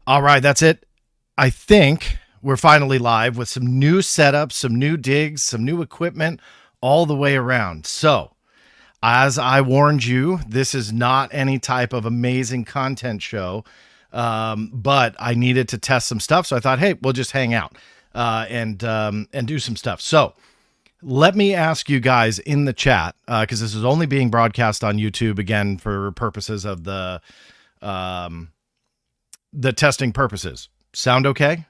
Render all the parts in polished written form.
All right, that's it. I think we're finally live with some new setups, some new digs, some new equipment all the way around. So, as I warned you, this is not any type of amazing content show, but I needed to test some stuff. So I thought, hey, we'll just hang out and do some stuff. So let me ask you guys in the chat, because this is only being broadcast on YouTube, again, for purposes of the testing purposes. Sound okay?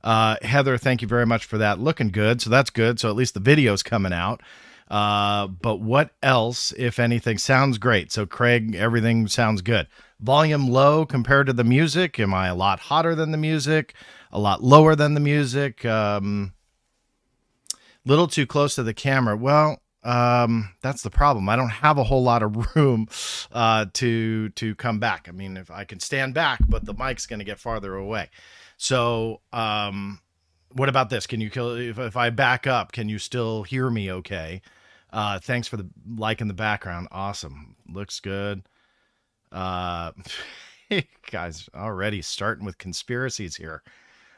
Heather, thank you very much for that. Looking good. So that's good. So at least the video's coming out. But what else, if anything, sounds great? So Craig, everything sounds good. Volume low compared to the music. Am I a lot hotter than the music? A lot lower than the music? Little too close to the camera. Well, that's the problem. I don't have a whole lot of room to come back. I mean, if I can stand back, but the mic's going to get farther away. So what about this? Can you if I back up, can you still hear me okay? Thanks for the like in the background. Awesome. Looks good. Guys, already starting with conspiracies here.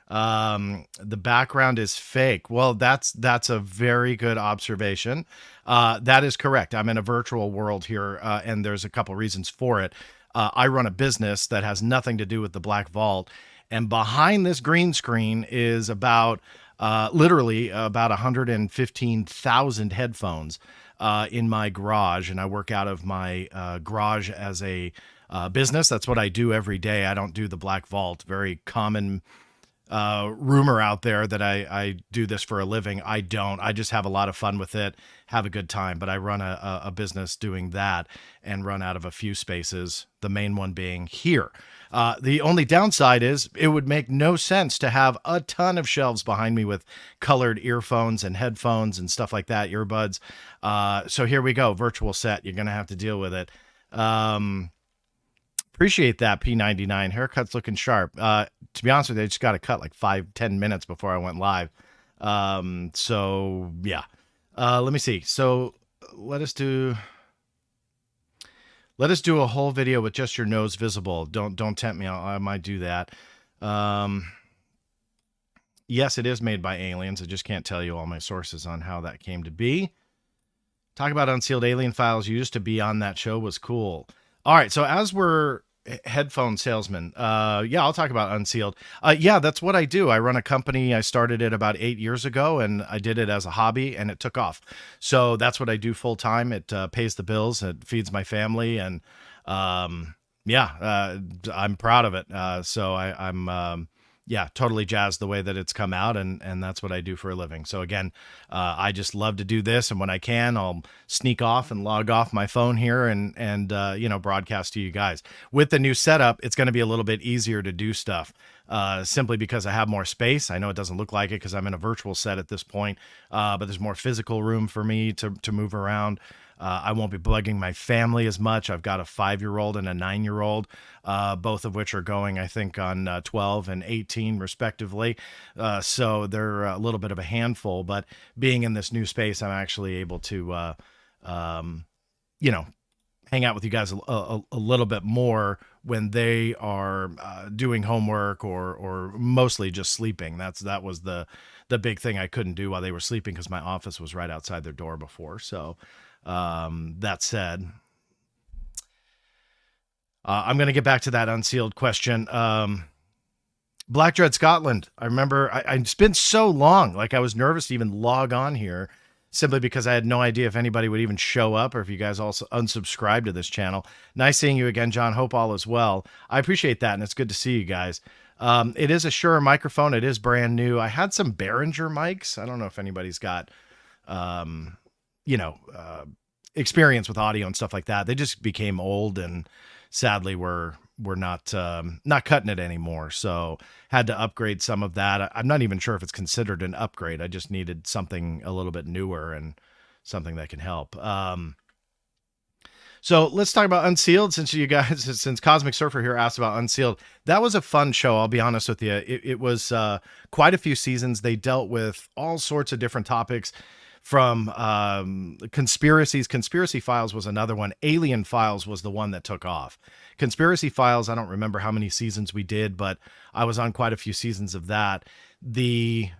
The background is fake. Well, that's a very good observation. That is correct. I'm in a virtual world here, and there's a couple reasons for it. I run a business that has nothing to do with the Black Vault, and behind this green screen is about literally about 115,000 headphones in my garage, and I work out of my garage as a business. That's what I do every day. I don't do the Black Vault. Very common rumor out there that I do this for a living. I don't. I just have a lot of fun with it, have a good time. But I run a business doing that and run out of a few spaces, the main one being here. The only downside is it would make no sense to have a ton of shelves behind me with colored earphones and headphones and stuff like that, earbuds. So here we go, virtual set. You're going to have to deal with it. Appreciate that, P99. Haircut's looking sharp. To be honest with you, I just got to cut like 5-10 minutes before I went live. So yeah. Let me see. So let us do a whole video with just your nose visible. Don't tempt me. I might do that. Yes, it is made by aliens. I just can't tell you all my sources on how that came to be. Talk about Unsealed Alien Files. Used to be on that show, was cool. All right, so as we're headphone salesman, yeah, I'll talk about Unsealed. Yeah, that's what I do. I run a company. I started it about 8 years ago, and I did it as a hobby, and it took off. So that's what I do full time. It pays the bills. It feeds my family, and yeah, I'm proud of it. So I'm yeah, totally jazzed the way that it's come out, and that's what I do for a living. So again, I just love to do this, and when I can, I'll sneak off and log off my phone here and you know, broadcast to you guys. With the new setup, it's going to be a little bit easier to do stuff, simply because I have more space. I know it doesn't look like it because I'm in a virtual set at this point, but there's more physical room for me to move around. I won't be bugging my family as much. I've got a 5-year-old and a 9-year-old, both of which are going, I think, on 12 and 18 respectively. So they're a little bit of a handful, but being in this new space, I'm actually able to, you know, hang out with you guys a little bit more when they are doing homework or mostly just sleeping. That was the big thing I couldn't do while they were sleeping because my office was right outside their door before. So that said, I'm going to get back to that unsealed question. Black Dread Scotland. I remember it's been so long. Like I was nervous to even log on here simply because I had no idea if anybody would even show up or if you guys also unsubscribe to this channel. Nice seeing you again, John. Hope all is well. I appreciate that. And it's good to see you guys. It is a Shure microphone. It is brand new. I had some Behringer mics. I don't know if anybody's got, you know, experience with audio and stuff like that. They just became old and sadly were not cutting it anymore. So had to upgrade some of that. I'm not even sure if it's considered an upgrade. I just needed something a little bit newer and something that can help. So let's talk about Unsealed, since you guys, since Cosmic Surfer here asked about Unsealed. That was a fun show. I'll be honest with you. It was quite a few seasons. They dealt with all sorts of different topics, from conspiracies. Conspiracy Files was another one. Alien Files was the one that took off. Conspiracy Files, I don't remember how many seasons we did, but I was on quite a few seasons of that. The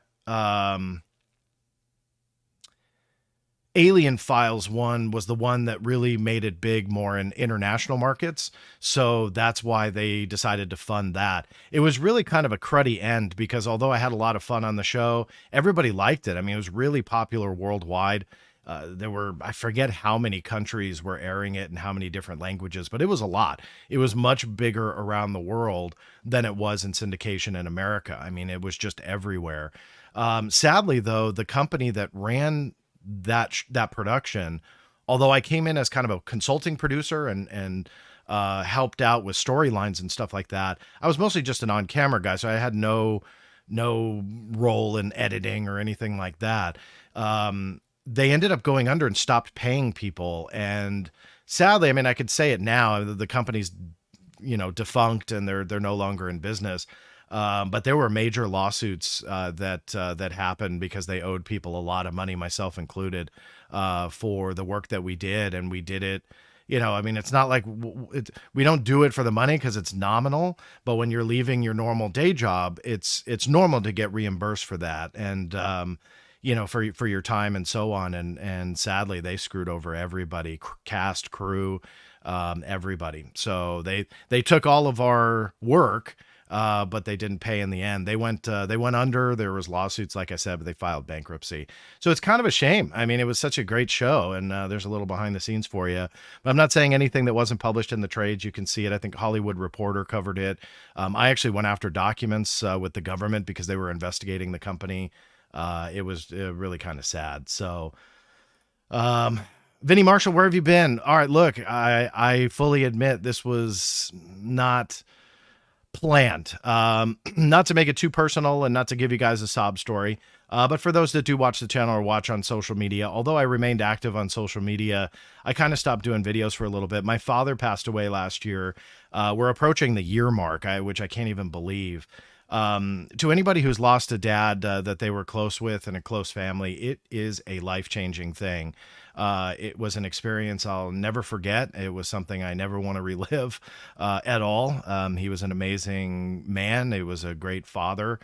Alien Files one was the one that really made it big more in international markets. So that's why they decided to fund that. It was really kind of a cruddy end, because although I had a lot of fun on the show, everybody liked it. I mean, it was really popular worldwide. There were, I forget how many countries were airing it and how many different languages, but it was a lot. It was much bigger around the world than it was in syndication in America. I mean, it was just everywhere. Sadly, though, the company that ran that production, although I came in as kind of a consulting producer and helped out with storylines and stuff like that, I was mostly just an on-camera guy, so I had no role in editing or anything like that. They ended up going under and stopped paying people, and sadly, I mean, I could say it now, the company's defunct and they're no longer in business. But there were major lawsuits that happened because they owed people a lot of money, myself included, for the work that we did. And we did it, I mean, it's not like we don't do it for the money because it's nominal. But when you're leaving your normal day job, it's normal to get reimbursed for that. And, for your time and so on. And sadly, they screwed over everybody, cast, crew, everybody. So they took all of our work, but they didn't pay in the end. They went under. There was lawsuits, like I said, but they filed bankruptcy. So it's kind of a shame. I mean, it was such a great show, and there's a little behind the scenes for you. But I'm not saying anything that wasn't published in the trades. You can see it. I think Hollywood Reporter covered it. I actually went after documents with the government because they were investigating the company. It was really kind of sad. So, Vinny Marshall, where have you been? All right, look, I fully admit this was not planned. Not to make it too personal and not to give you guys a sob story, but for those that do watch the channel or watch on social media, although I remained active on social media, I kind of stopped doing videos for a little bit. My father passed away last year. We're approaching the year mark, which I can't even believe. To anybody who's lost a dad that they were close with and a close family, it is a life-changing thing. It was an experience I'll never forget. It was something I never want to relive at all. He was an amazing man. He was a great father,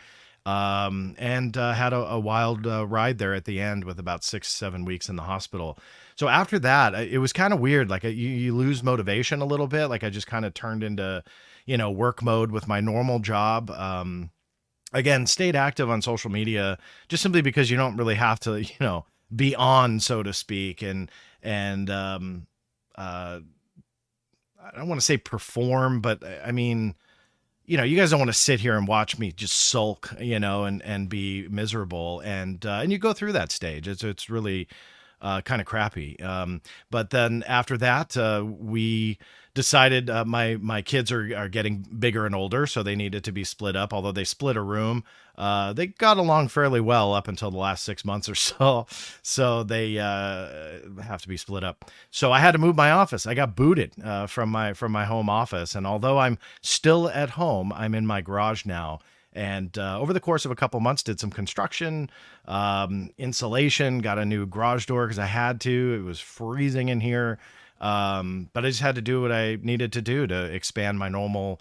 and had a wild ride there at the end with about 6-7 weeks in the hospital. So after that, it was kind of weird. Like you lose motivation a little bit. Like I just kind of turned into work mode with my normal job. Again, stayed active on social media just simply because you don't really have to, be on, so to speak. And I don't want to say perform, but I mean, you guys don't want to sit here and watch me just sulk, and be miserable. And you go through that stage. It's really kind of crappy. But then after that, we decided my kids are getting bigger and older, so they needed to be split up. Although they split a room, they got along fairly well up until the last 6 months or so. So they have to be split up. So I had to move my office. I got booted from my home office, and although I'm still at home, I'm in my garage now. And over the course of a couple months, did some construction, insulation, got a new garage door because I had to. It was freezing in here. But I just had to do what I needed to do to expand my normal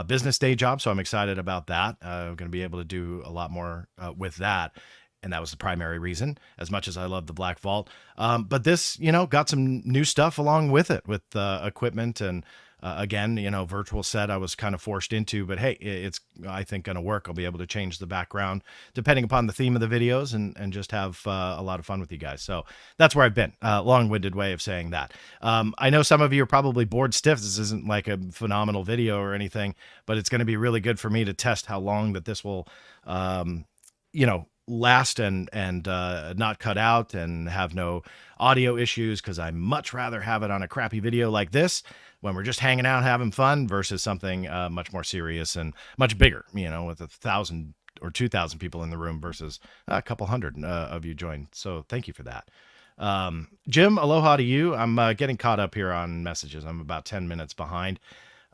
business day job. So I'm excited about that. I'm going to be able to do a lot more with that. And that was the primary reason, as much as I love the Black Vault. But this, got some new stuff along with it, with equipment and again, virtual set I was kind of forced into, but hey, it's, I think, going to work. I'll be able to change the background depending upon the theme of the videos and just have a lot of fun with you guys. So that's where I've been. Long-winded way of saying that. I know some of you are probably bored stiff. This isn't like a phenomenal video or anything, but it's going to be really good for me to test how long that this will, last and not cut out and have no audio issues, because I much rather have it on a crappy video like this when we're just hanging out, having fun, versus something much more serious and much bigger, with 1,000 or 2,000 people in the room versus a couple hundred of you joined. So thank you for that. Jim, aloha to you. I'm getting caught up here on messages. I'm about 10 minutes behind.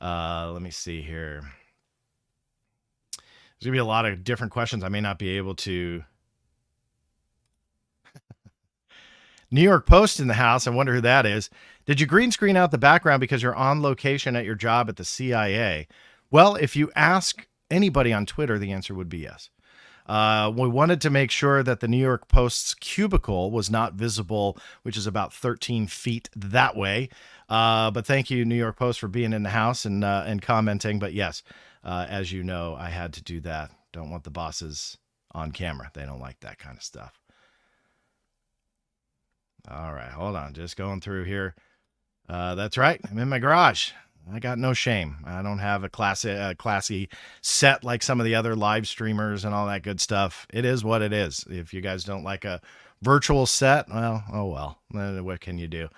Let me see here. There's gonna be a lot of different questions. I may not be able to. New York Post in the house. I wonder who that is. Did you green screen out the background because you're on location at your job at the CIA? Well, if you ask anybody on Twitter, the answer would be yes. We wanted to make sure that the New York Post's cubicle was not visible, which is about 13 feet that way. But thank you, New York Post, for being in the house and commenting. But yes, as you know, I had to do that. Don't want the bosses on camera. They don't like that kind of stuff. All right, hold on. Just going through here. That's right. I'm in my garage. I got no shame. I don't have a classy set like some of the other live streamers and all that good stuff. It is what it is. If you guys don't like a virtual set, well, oh well. What can you do?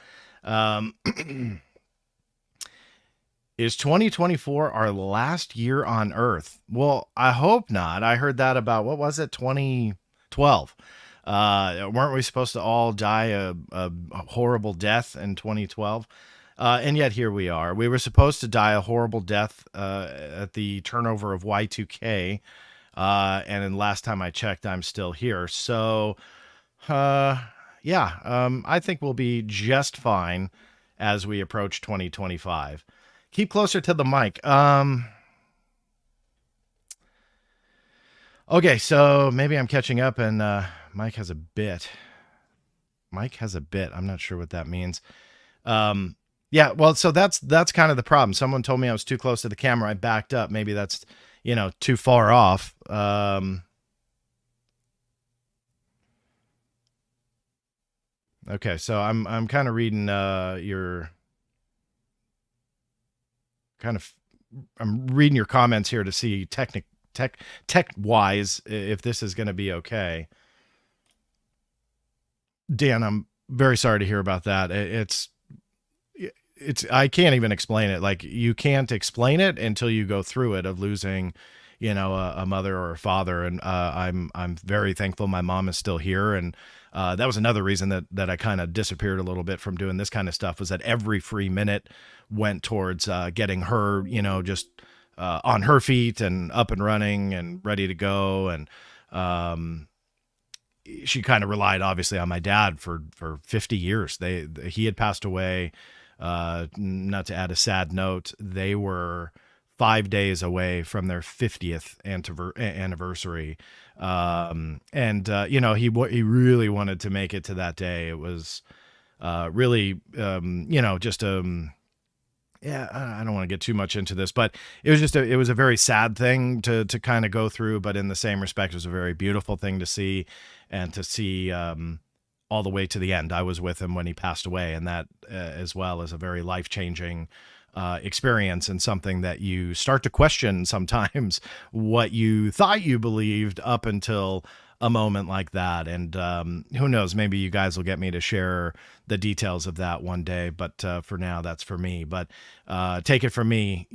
Is 2024 our last year on Earth? Well, I hope not. I heard that about, what was it, 2012. Weren't we supposed to all die a horrible death in 2012? And yet here we are. We were supposed to die a horrible death at the turnover of Y2K. And then last time I checked, I'm still here. So, I think we'll be just fine as we approach 2025. Keep closer to the mic. Okay, so maybe I'm catching up and Mike has a bit. I'm not sure what that means. Yeah, well, so that's kind of the problem. Someone told me I was too close to the camera. I backed up. Maybe that's, too far off. Okay, so I'm kind of reading your I'm reading your comments here to see tech wise if this is going to be okay. Dan, I'm very sorry to hear about that. It's I can't even explain it. Like, you can't explain it until you go through it, of losing, a mother or a father. And I'm very thankful my mom is still here. And that was another reason that I kind of disappeared a little bit from doing this kind of stuff, was that every free minute went towards getting her, just on her feet and up and running and ready to go. And she kind of relied obviously on my dad for 50 years. He had passed away. Not to add a sad note, they were 5 days away from their 50th anniversary. He really wanted to make it to that day. It was really, just yeah, I don't want to get too much into this, but it was a very sad thing to kind of go through, but in the same respect, it was a very beautiful thing to see, and to see all the way to the end. I was with him when he passed away, and that as well is a very life-changing experience, and something that you start to question sometimes what you thought you believed up until a moment like that. And who knows, maybe you guys will get me to share the details of that one day, but for now, that's for me. But take it from me,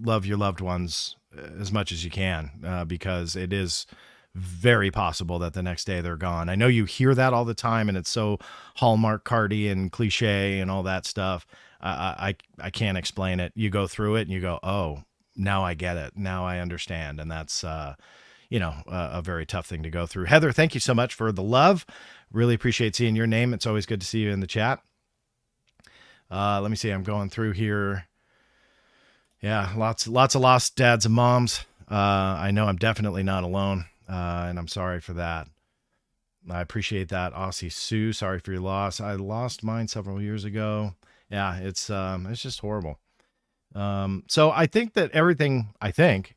love your loved ones as much as you can, because it is very possible that the next day they're gone. I know you hear that all the time, and it's so Hallmark cardy and cliche and all that stuff. I can't explain it. You go through it and you go, oh, now I get it. Now I understand. And that's, a very tough thing to go through. Heather, thank you so much for the love. Really appreciate seeing your name. It's always good to see you in the chat. Let me see. I'm going through here. Yeah, lots of lost dads and moms. I know I'm definitely not alone. And I'm sorry for that. I appreciate that. Aussie Sue, sorry for your loss. I lost mine several years ago. Yeah, it's just horrible. So I think that everything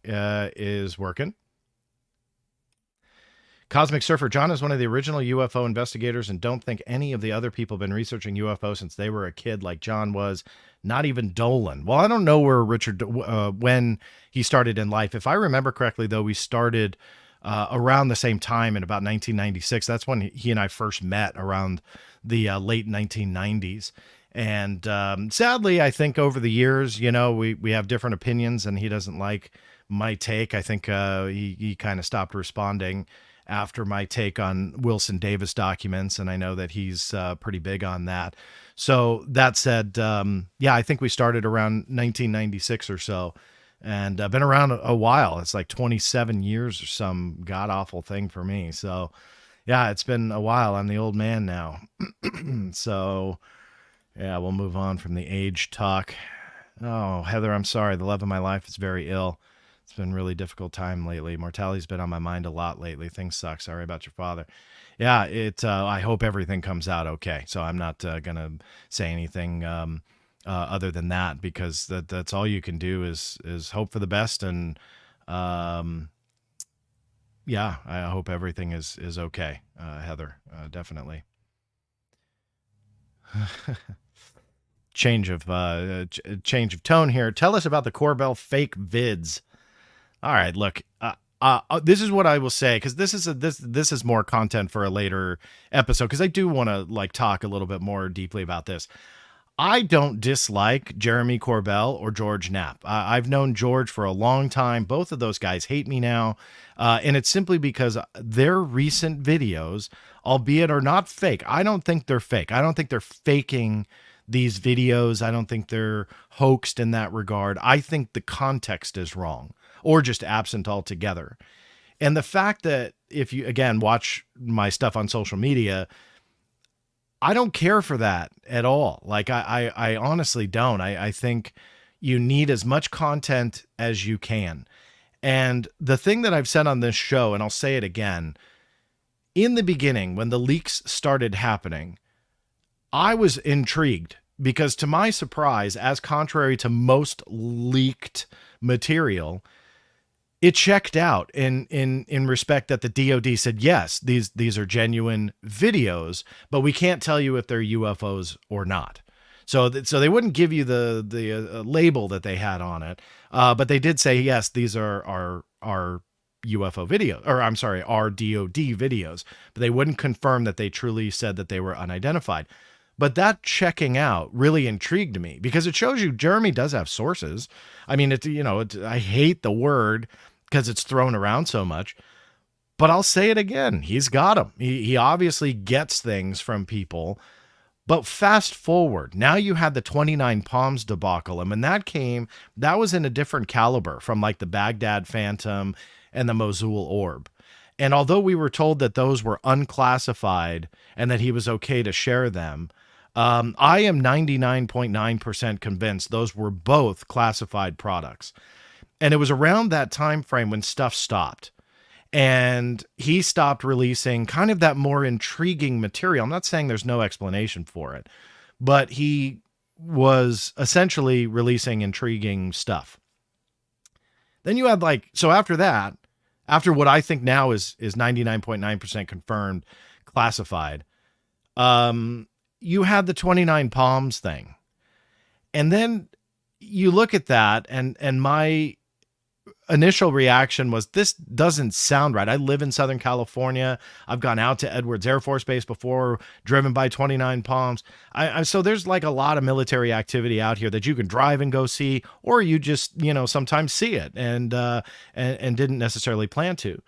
is working. Cosmic Surfer, John is one of the original UFO investigators, and don't think any of the other people have been researching UFO since they were a kid like John was. Not even Dolan. Well, I don't know where Richard, when he started in life. If I remember correctly, though, we started around the same time in about 1996. That's when he and I first met, around the late 1990s. And sadly, I think over the years, we have different opinions, and he doesn't like my take. I think he kind of stopped responding after my take on Wilson Davis documents, and I know that he's pretty big on that. So that said, yeah, I think we started around 1996 or so, and I've been around a while. It's like 27 years or some god awful thing for me. So yeah, it's been a while. I'm the old man now. So yeah, we'll move on from the age talk. Oh, Heather, I'm sorry. The love of my life is very ill. It's been a really difficult time lately. Mortality's been on my mind a lot lately. Things suck. Sorry about your father. Yeah, I hope everything comes out okay. So I'm not gonna say anything other than that, because that's all you can do is hope for the best. And yeah, I hope everything is okay, Heather. Definitely. Change of tone here. Tell us about the Corbell fake vids. All right, look. This is what I will say, because this is more content for a later episode, because I do want to talk a little bit more deeply about this. I don't dislike Jeremy Corbell or George Knapp. I've known George for a long time. Both of those guys hate me now, and it's simply because their recent videos, albeit are not fake. I don't think they're fake. I don't think they're faking these videos. I don't think they're hoaxed in that regard. I think the context is wrong, or just absent altogether. And the fact that, if you, again, watch my stuff on social media, I don't care for that at all. I honestly don't. I think you need as much content as you can. And the thing that I've said on this show, and I'll say it again, in the beginning, when the leaks started happening, I was intrigued, because to my surprise, as contrary to most leaked material, it checked out in respect that the DoD said, yes, these are genuine videos, but we can't tell you if they're UFOs or not. So they wouldn't give you the label that they had on it, but they did say, yes, these are UFO video, or I'm sorry, our DoD videos, but they wouldn't confirm that they truly said that they were unidentified. But that checking out really intrigued me, because it shows you Jeremy does have sources. I mean, I hate the word because it's thrown around so much, but I'll say it again. He's got them. He obviously gets things from people. But fast forward, now you had the 29 Palms debacle, and when that was in a different caliber from the Baghdad Phantom and the Mosul Orb. And although we were told that those were unclassified and that he was okay to share them, I am 99.9% convinced those were both classified products. And it was around that time frame when stuff stopped. And he stopped releasing kind of that more intriguing material. I'm not saying there's no explanation for it, but he was essentially releasing intriguing stuff. Then you had so after that, after what I think now is 99.9% confirmed classified, you had the 29 Palms thing. And then you look at that, and my initial reaction was, this doesn't sound right. I live in Southern California. I've gone out to Edwards Air Force Base before, driven by 29 Palms. So there's a lot of military activity out here that you can drive and go see, or you just, sometimes see it and didn't necessarily plan to.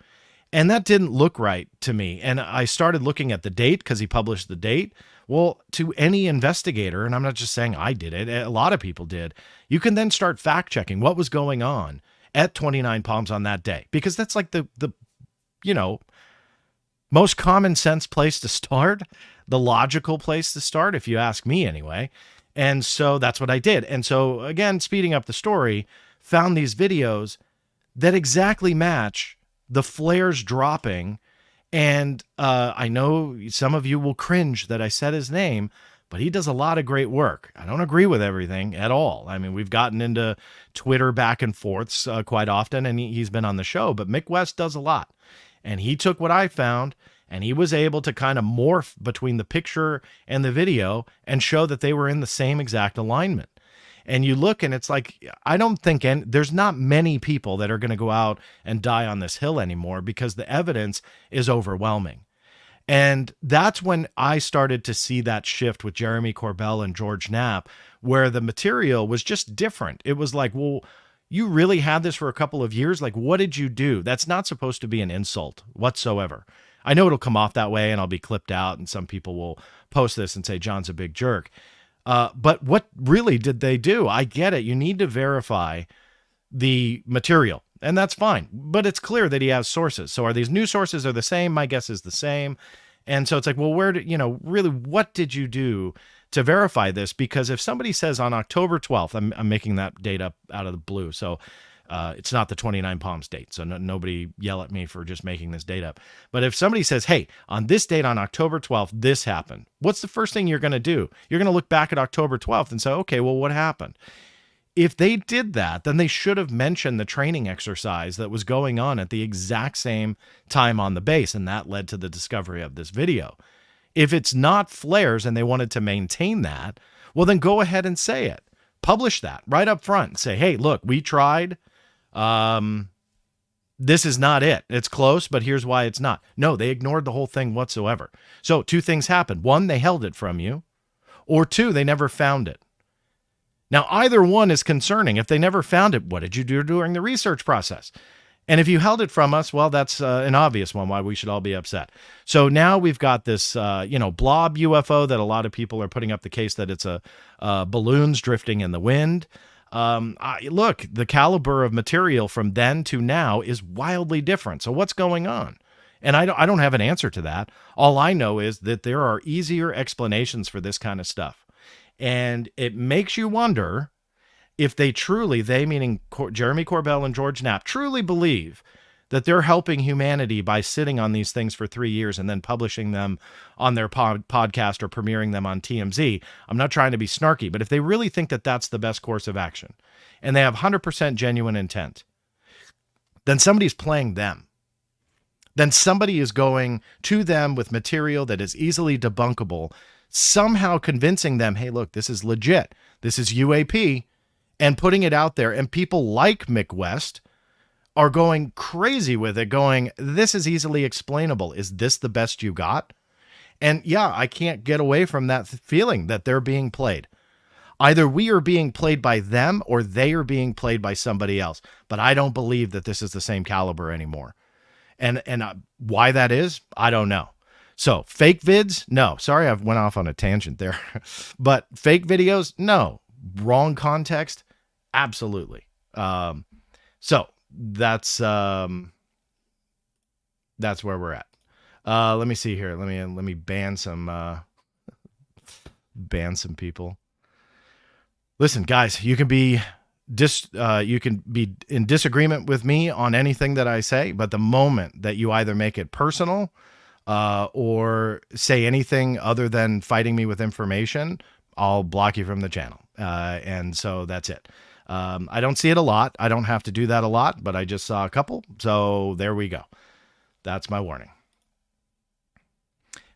And that didn't look right to me. And I started looking at the date, because he published the date. Well, to any investigator, and I'm not just saying I did it, a lot of people did, you can then start fact checking what was going on at 29 Palms on that day, because that's the most common sense place to start, the logical place to start, if you ask me anyway. And so that's what I did. And so again, speeding up the story, found these videos that exactly match the flares dropping. And I know some of you will cringe that I said his name, but he does a lot of great work. I don't agree with everything at all. I mean, we've gotten into Twitter back and forths quite often, and he's been on the show, but Mick West does a lot. And he took what I found, and he was able to kind of morph between the picture and the video and show that they were in the same exact alignment. And you look, and it's I don't think there's not many people that are going to go out and die on this hill anymore, because the evidence is overwhelming. And that's when I started to see that shift with Jeremy Corbell and George Knapp, where the material was just different. It was like, well, you really had this for a couple of years. Like, what did you do? That's not supposed to be an insult whatsoever. I know it'll come off that way and I'll be clipped out and some people will post this and say, John's a big jerk. But what really did they do? I get it. You need to verify the material, and that's fine. But it's clear that he has sources. So are these new sources are the same? My guess is the same. And so it's like, well, where did, really, what did you do to verify this? Because if somebody says on October 12th, I'm making that date up out of the blue. So it's not the 29 Palms date. So nobody yell at me for just making this date up. But if somebody says, hey, on this date, on October 12th, this happened. What's the first thing you're going to do? You're going to look back at October 12th and say, okay, well, what happened? If they did that, then they should have mentioned the training exercise that was going on at the exact same time on the base. And that led to the discovery of this video. If it's not flares and they wanted to maintain that, well, then go ahead and say it. Publish that right up front. Say, hey, look, we tried. This is not it. It's close, but here's why it's not. No, they ignored the whole thing whatsoever. So 2 things happened. 1, they held it from you, or 2, they never found it. Now, either one is concerning. If they never found it, what did you do during the research process? And if you held it from us, well, that's an obvious one why we should all be upset. So now we've got this, blob UFO that a lot of people are putting up the case that it's balloons drifting in the wind. Look, the caliber of material from then to now is wildly different. So what's going on? And I don't have an answer to that. All I know is that there are easier explanations for this kind of stuff. And it makes you wonder if they meaning Jeremy Corbell and George Knapp, truly believe that they're helping humanity by sitting on these things for 3 years and then publishing them on their podcast or premiering them on TMZ. I'm not trying to be snarky, but if they really think that that's the best course of action and they have 100% genuine intent, then somebody's playing them. Then somebody is going to them with material that is easily debunkable, somehow convincing them, hey, look, this is legit. This is UAP, and putting it out there. And people like Mick West are going crazy with it, going, this is easily explainable. Is this the best you got? And yeah, I can't get away from that feeling that they're being played. Either we are being played by them or they are being played by somebody else. But I don't believe that this is the same caliber anymore. And why that is, I don't know. So fake vids, no. Sorry, I went off on a tangent there. But fake videos, no. Wrong context, absolutely. So that's where we're at. Let me see here. Let me ban some people. Listen, guys, you can be in disagreement with me on anything that I say, but the moment that you either make it personal or say anything other than fighting me with information, I'll block you from the channel. And so that's it. I don't see it a lot. I don't have to do that a lot, but I just saw a couple. So there we go. That's my warning.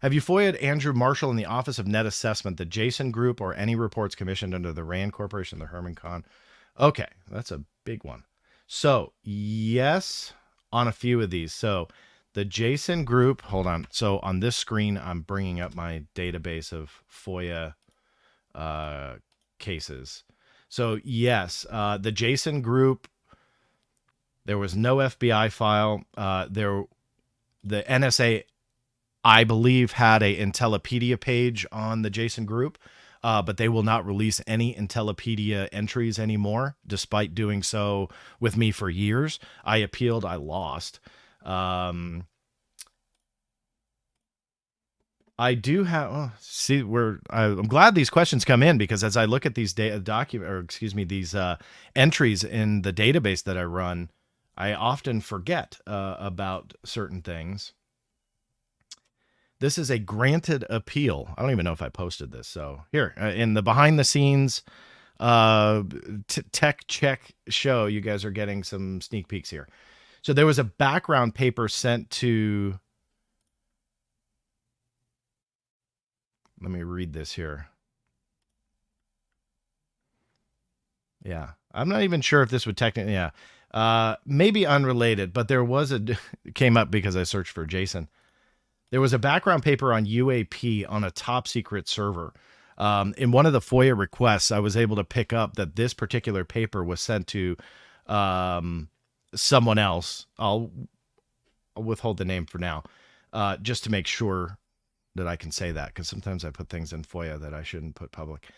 Have you FOIA'd Andrew Marshall in the Office of Net Assessment, the Jason Group, or any reports commissioned under the RAND Corporation, the Herman Kahn? Okay, that's a big one. So, yes, on a few of these. So, the Jason Group, hold on. So, on this screen, I'm bringing up my database of FOIA cases. So, yes, the Jason Group, there was no FBI file. The NSA, I believe, had a Intellipedia page on the Jason Group, but they will not release any Intellipedia entries anymore, despite doing so with me for years. I appealed, I lost. I do have, I'm glad these questions come in, because as I look at these these entries in the database that I run, I often forget about certain things. This is a granted appeal. I don't even know if I posted this. So here in the behind the scenes tech check show, you guys are getting some sneak peeks here. So there was a background paper sent to, let me read this here. Yeah, I'm not even sure if this would technically, maybe unrelated, but there was came up because I searched for Jason. There was a background paper on UAP on a top secret server. In one of the FOIA requests, I was able to pick up that this particular paper was sent to someone else. I'll withhold the name for now, just to make sure that I can say that, because sometimes I put things in FOIA that I shouldn't put public.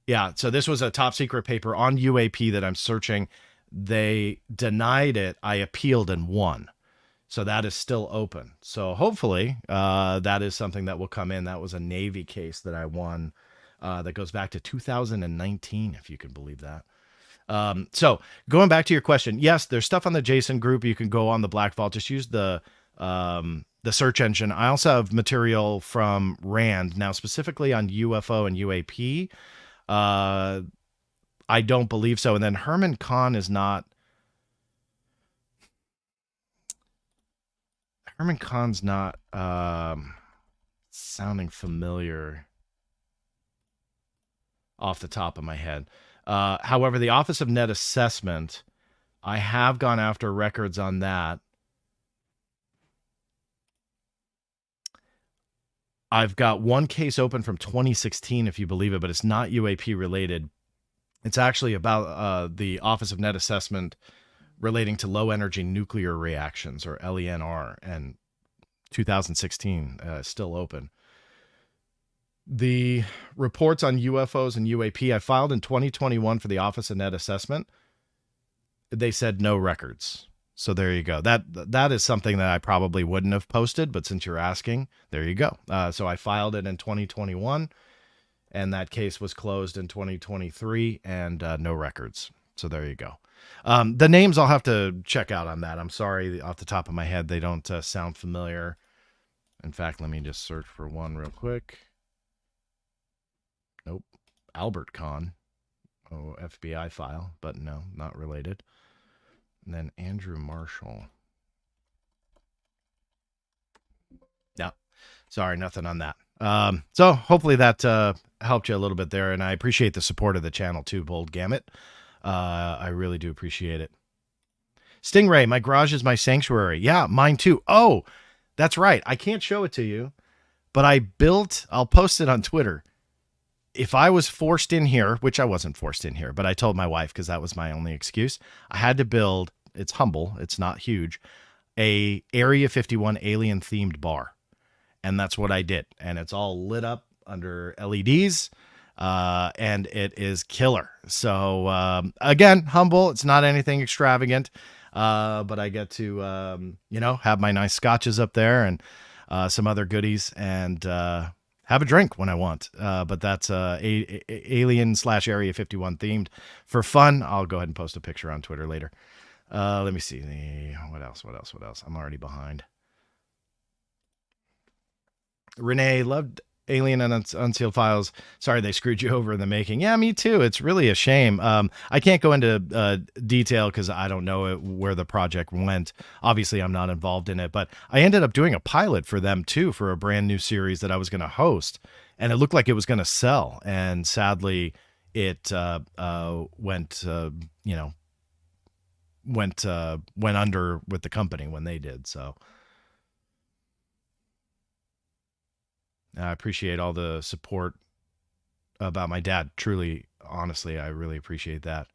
Yeah, so this was a top secret paper on UAP that I'm searching. They denied it. I appealed and won. So that is still open. So hopefully that is something that will come in. That was a Navy case that I won that goes back to 2019, if you can believe that. So going back to your question, yes, there's stuff on the JSON group. You can go on the Black Vault. Just use the search engine. I also have material from RAND now, specifically on UFO and UAP. I don't believe so. And then Herman Kahn is not. Herman Kahn's not sounding familiar off the top of my head. However, the Office of Net Assessment, I have gone after records on that. I've got one case open from 2016, if you believe it, but it's not UAP related. It's actually about the Office of Net Assessment relating to low energy nuclear reactions, or LENR, and 2016 still open. The reports on UFOs and UAP I filed in 2021 for the Office of Net Assessment. They said no records. So there you go. That is something that I probably wouldn't have posted, but since you're asking, there you go. So I filed it in 2021, and that case was closed in 2023, and no records. So there you go. The names I'll have to check out on that. I'm sorry, off the top of my head, they don't sound familiar. In fact, let me just search for one real quick. Nope. Albert Kahn. Oh, FBI file, but no, not related. And then Andrew Marshall. Yeah. Sorry, nothing on that. So hopefully that helped you a little bit there, and I appreciate the support of the channel too, Bold Gamut. I really do appreciate it. Stingray, my garage is my sanctuary. Yeah, mine too. Oh, that's right. I can't show it to you, but I'll post it on Twitter. If I was forced in here, which I wasn't forced in here, but I told my wife, because that was my only excuse, I had to build, it's humble, it's not huge, a Area 51 alien themed bar. And that's what I did. And it's all lit up under LEDs. And it is killer. So, again, humble. It's not anything extravagant. But I get to, have my nice scotches up there and, some other goodies, and, have a drink when I want. But that's, Alien/Area 51 themed for fun. I'll go ahead and post a picture on Twitter later. Let me see. What else? I'm already behind. Renee, loved Alien and Unsealed Files. Sorry they screwed you over in the making. Yeah, me too. It's really a shame. I can't go into detail because I don't know where the project went. Obviously, I'm not involved in it, but I ended up doing a pilot for them too, for a brand new series that I was going to host, and it looked like it was going to sell. And sadly, it went under with the company when they did. So I appreciate all the support about my dad. Truly, honestly, I really appreciate that.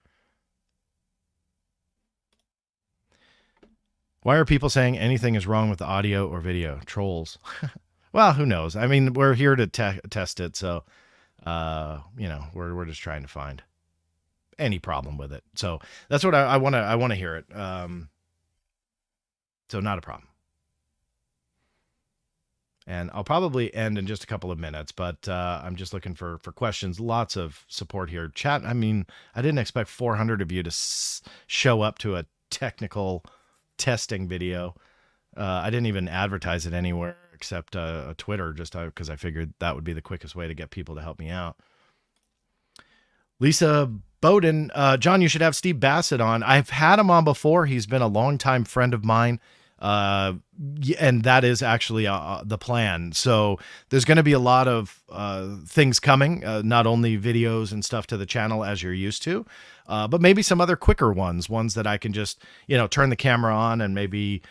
Why are people saying anything is wrong with the audio or video? Trolls. Well, who knows? I mean, we're here to test it, so we're just trying to find any problem with it. So that's what I want to hear it. So not a problem. And I'll probably end in just a couple of minutes, but I'm just looking for questions. Lots of support here. Chat, I mean, I didn't expect 400 of you to show up to a technical testing video. I didn't even advertise it anywhere except Twitter, just because I figured that would be the quickest way to get people to help me out. Lisa Bowden, John, you should have Steve Bassett on. I've had him on before. He's been a longtime friend of mine. And that is actually the plan. So there's going to be a lot of things coming, not only videos and stuff to the channel as you're used to, but maybe some other quicker ones that I can just, turn the camera on and maybe,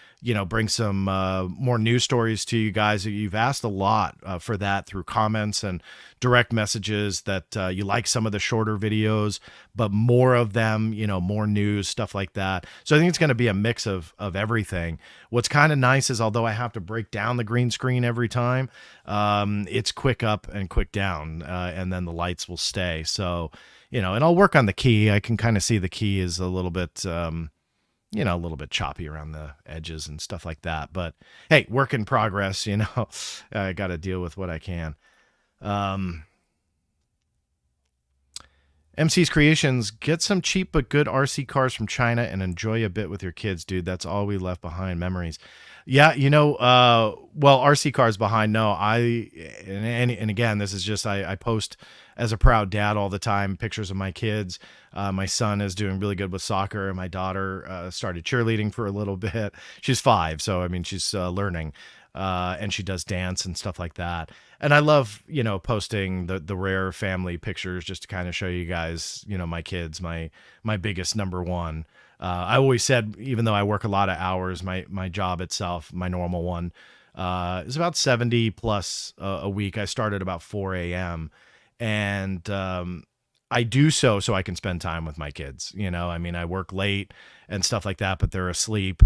bring some more news stories to you guys. You've asked a lot for that through comments and direct messages that you like some of the shorter videos, but more of them, more news, stuff like that. So I think it's going to be a mix of everything. What's kind of nice is, although I have to break down the green screen every time, it's quick up and quick down, and then the lights will stay. So, and I'll work on the key. I can kind of see the key is a little bit, a little bit choppy around the edges and stuff like that. But hey, work in progress, I got to deal with what I can. MC's Creations, get some cheap but good RC cars from China and enjoy a bit with your kids, dude. That's all we left behind, memories. Yeah, well, RC cars behind. No, and again, this is just, I post as a proud dad all the time, pictures of my kids. My son is doing really good with soccer, and my daughter started cheerleading for a little bit. She's 5, so I mean, she's learning. And she does dance and stuff like that. And I love, posting the rare family pictures just to kind of show you guys, my kids, my biggest number one. I always said, even though I work a lot of hours, my job itself, my normal one, is about 70 plus a week. I start at about 4 a.m. And I do so I can spend time with my kids. I mean, I work late and stuff like that, but they're asleep.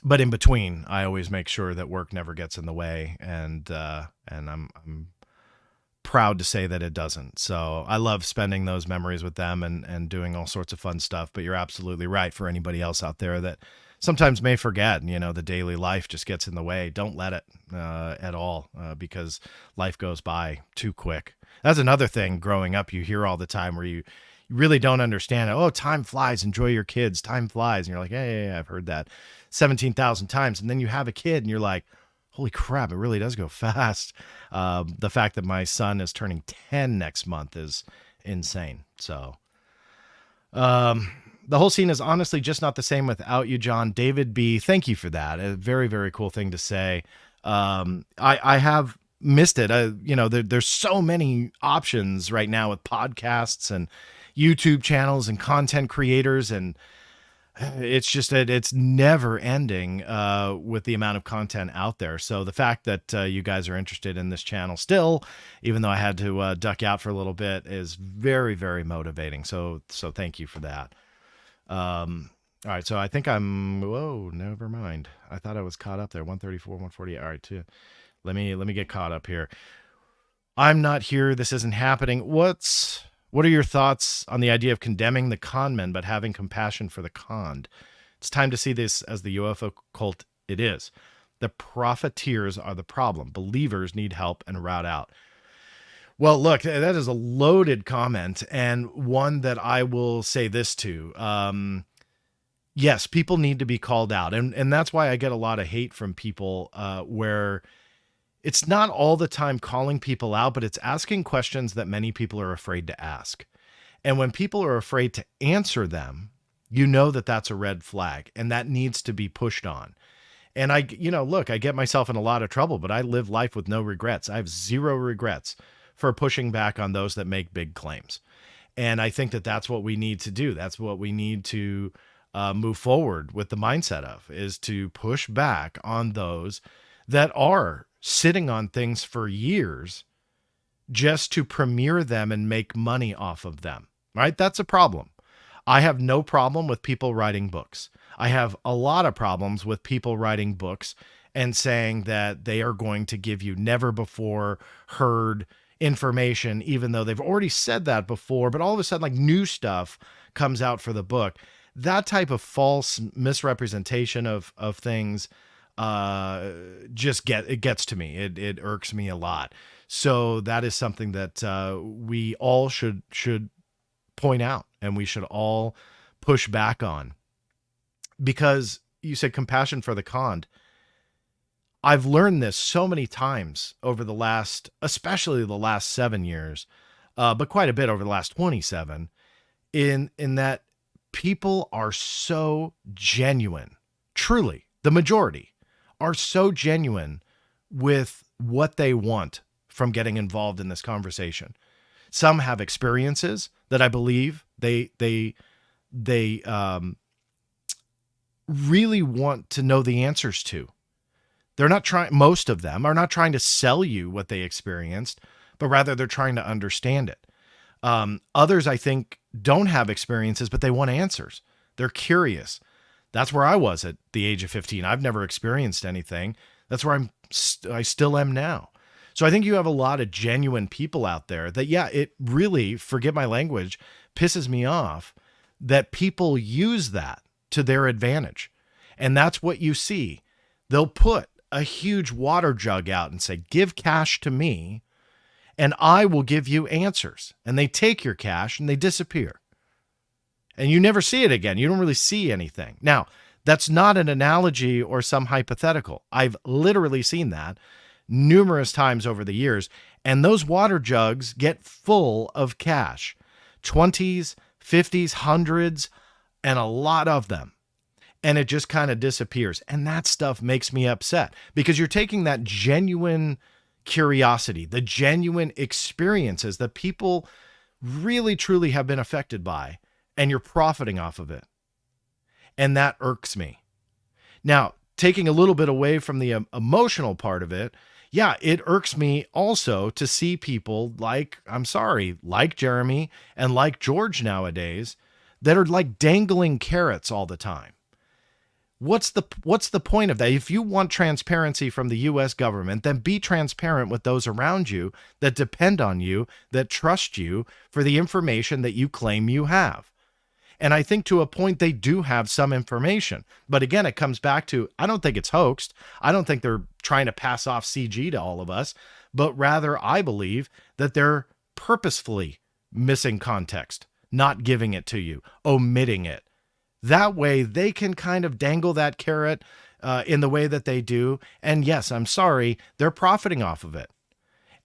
But in between, I always make sure that work never gets in the way, and I'm proud to say that it doesn't. So I love spending those memories with them and doing all sorts of fun stuff. But you're absolutely right. For anybody else out there that sometimes may forget, the daily life just gets in the way, don't let it at all, because life goes by too quick. That's another thing growing up you hear all the time, where you really don't understand it. Oh, time flies. Enjoy your kids. Time flies. And you're like, hey, I've heard that 17,000 times. And then you have a kid and you're like, holy crap, it really does go fast. The fact that my son is turning 10 next month is insane. So the whole scene is honestly just not the same without you, John. David B., thank you for that. A very, very cool thing to say. I have missed it. There's so many options right now with podcasts and YouTube channels and content creators, and it's just that it's never ending with the amount of content out there. So the fact that you guys are interested in this channel still, even though I had to duck out for a little bit, is very, very motivating. So thank you for that. All right, so I think whoa, never mind. I thought I was caught up there. 134, 148. All right, let me get caught up here. I'm not here. This isn't happening. What are your thoughts on the idea of condemning the con men, but having compassion for the conned? It's time to see this as the UFO cult it is. The profiteers are the problem. Believers need help and route out. Well, look, that is a loaded comment, and one that I will say this to. Yes, people need to be called out. And that's why I get a lot of hate from people where it's not all the time calling people out, but it's asking questions that many people are afraid to ask. And when people are afraid to answer them, that that's a red flag, and that needs to be pushed on. And I get myself in a lot of trouble, but I live life with no regrets. I have 0 regrets for pushing back on those that make big claims. And I think that that's what we need to do. That's what we need to move forward with the mindset of, is to push back on those that are sitting on things for years just to premiere them and make money off of them, right? That's a problem. I have no problem with people writing books. I have a lot of problems with people writing books and saying that they are going to give you never before heard information, even though they've already said that before, but all of a sudden, like, new stuff comes out for the book. That type of false misrepresentation of things it gets to me. It irks me a lot. So that is something that we all should point out, and we should all push back on. Because you said compassion for the conned. I've learned this so many times over especially the last 7 years, but quite a bit over the last 27, in that people are so genuine, truly. the majority, are so genuine with what they want from getting involved in this conversation. Some have experiences that I believe they really want to know the answers to. They're not trying, most of them are not trying to sell you what they experienced, but rather they're trying to understand it. Others, I think, don't have experiences, but they want answers. They're curious. That's where I was at the age of 15. I've never experienced anything. That's where I still am now. So I think you have a lot of genuine people out there that, yeah, it really, forgive my language, pisses me off that people use that to their advantage. And that's what you see. They'll put a huge water jug out and say, give cash to me and I will give you answers. And they take your cash and they disappear. And you never see it again. You don't really see anything. Now, that's not an analogy or some hypothetical. I've literally seen that numerous times over the years. And those water jugs get full of cash, 20s, 50s, hundreds, and a lot of them. And it just kind of disappears. And that stuff makes me upset because you're taking that genuine curiosity, the genuine experiences that people really, truly have been affected by, and you're profiting off of it. And that irks me. Now, taking a little bit away from the emotional part of it, yeah, it irks me also to see people like Jeremy and like George nowadays that are like dangling carrots all the time. What's the point of that? If you want transparency from the U.S. government, then be transparent with those around you that depend on you, that trust you for the information that you claim you have. And I think to a point they do have some information. But again, it comes back to, I don't think it's hoaxed. I don't think they're trying to pass off CG to all of us, but rather I believe that they're purposefully missing context, not giving it to you, omitting it. That way they can kind of dangle that carrot in the way that they do. And yes, I'm sorry, they're profiting off of it.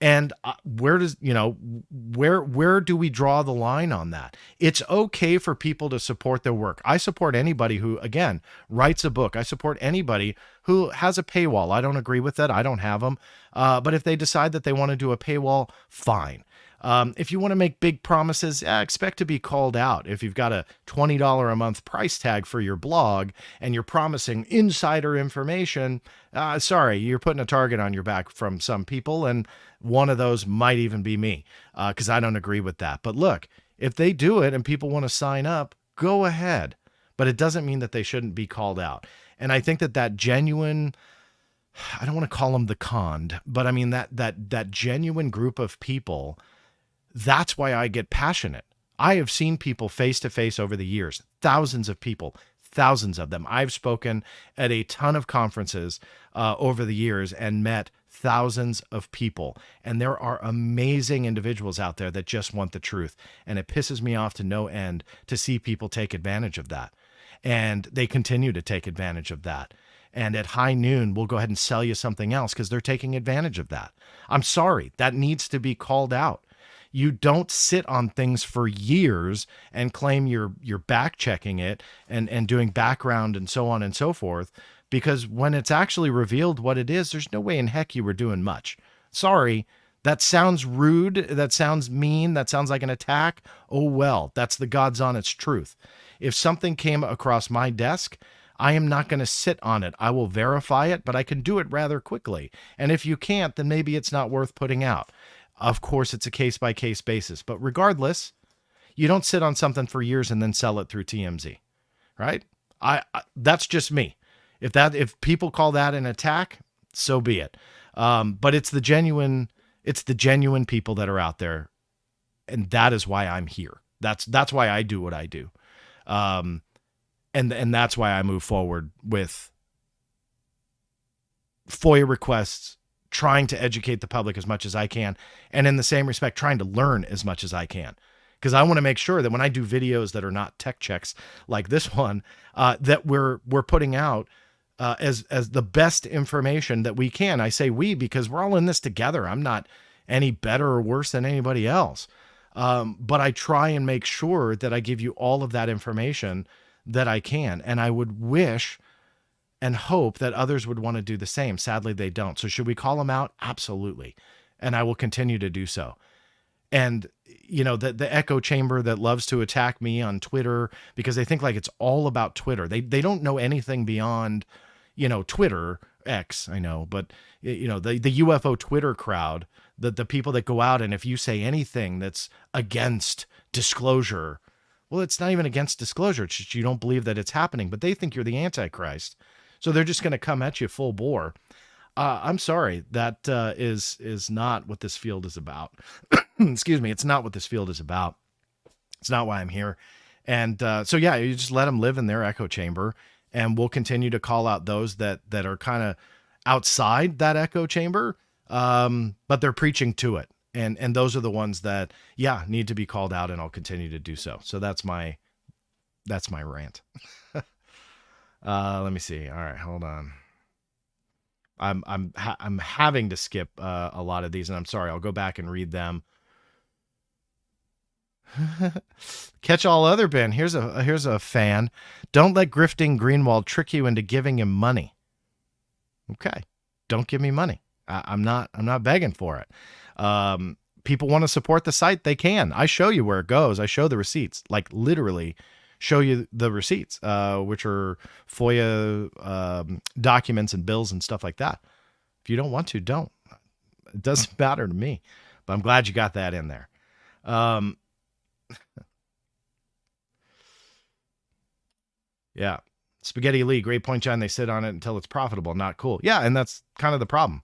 And where do we draw the line on that? It's okay for people to support their work. I support anybody who, again, writes a book. I support anybody who has a paywall. I don't agree with that. I don't have them. But if they decide that they want to do a paywall, fine. If you want to make big promises, expect to be called out. If you've got a $20 a month price tag for your blog and you're promising insider information, sorry, you're putting a target on your back from some people. And one of those might even be me, because I don't agree with that. But look, if they do it and people want to sign up, go ahead. But it doesn't mean that they shouldn't be called out. And I think that genuine, I don't want to call them the conned, but I mean that genuine group of people, that's why I get passionate. I have seen people face to face over the years, thousands of people, thousands of them. I've spoken at a ton of conferences over the years and met thousands of people. And there are amazing individuals out there that just want the truth. And it pisses me off to no end to see people take advantage of that. And they continue to take advantage of that. And at high noon, we'll go ahead and sell you something else because they're taking advantage of that. I'm sorry, that needs to be called out. You don't sit on things for years and claim you're back checking it and doing background and so on and so forth, because when it's actually revealed what it is, there's no way in heck you were doing much. Sorry, that sounds rude. That sounds mean. That sounds like an attack. Oh, well, that's the God's honest truth. If something came across my desk, I am not going to sit on it. I will verify it, but I can do it rather quickly. And if you can't, then maybe it's not worth putting out. Of course, it's a case-by-case basis. But regardless, you don't sit on something for years and then sell it through TMZ, right? That's just me. If people call that an attack, so be it. But it's the genuine people that are out there, and that is why I'm here. That's why I do what I do. And that's why I move forward with FOIA requests, trying to educate the public as much as I can, and in the same respect, trying to learn as much as I can. Because I want to make sure that when I do videos that are not tech checks like this one, that we're putting out as the best information that we can. I say we because we're all in this together. I'm not any better or worse than anybody else. But I try and make sure that I give you all of that information that I can. And I would wish and hope that others would want to do the same. Sadly, they don't. So should we call them out? Absolutely. And I will continue to do so. And the echo chamber that loves to attack me on Twitter because they think like it's all about Twitter. They don't know anything beyond, Twitter, X, I know, but the UFO Twitter crowd, the people that go out, and if you say anything that's against disclosure, well, it's not even against disclosure. It's just you don't believe that it's happening, but they think you're the Antichrist. So they're just going to come at you full bore. I'm sorry. That is not what this field is about. Excuse me. It's not what this field is about. It's not why I'm here. And so, yeah, you just let them live in their echo chamber, and we'll continue to call out those that are kind of outside that echo chamber, but they're preaching to it. And those are the ones that, need to be called out, and I'll continue to do so. So that's my rant. Let me see. All right, hold on. I'm having to skip a lot of these, and I'm sorry. I'll go back and read them. Catch all other Ben. Here's a fan. Don't let grifting Greenwald trick you into giving him money. Okay, don't give me money. I'm not begging for it. People want to support the site, they can. I show you where it goes. I show the receipts, like literally show you the receipts, which are FOIA documents and bills and stuff like that. If you don't want to, don't. It doesn't matter to me, but I'm glad you got that in there. Yeah. Spaghetti Lee, great point, John. They sit on it until it's profitable, not cool. Yeah, and that's kind of the problem,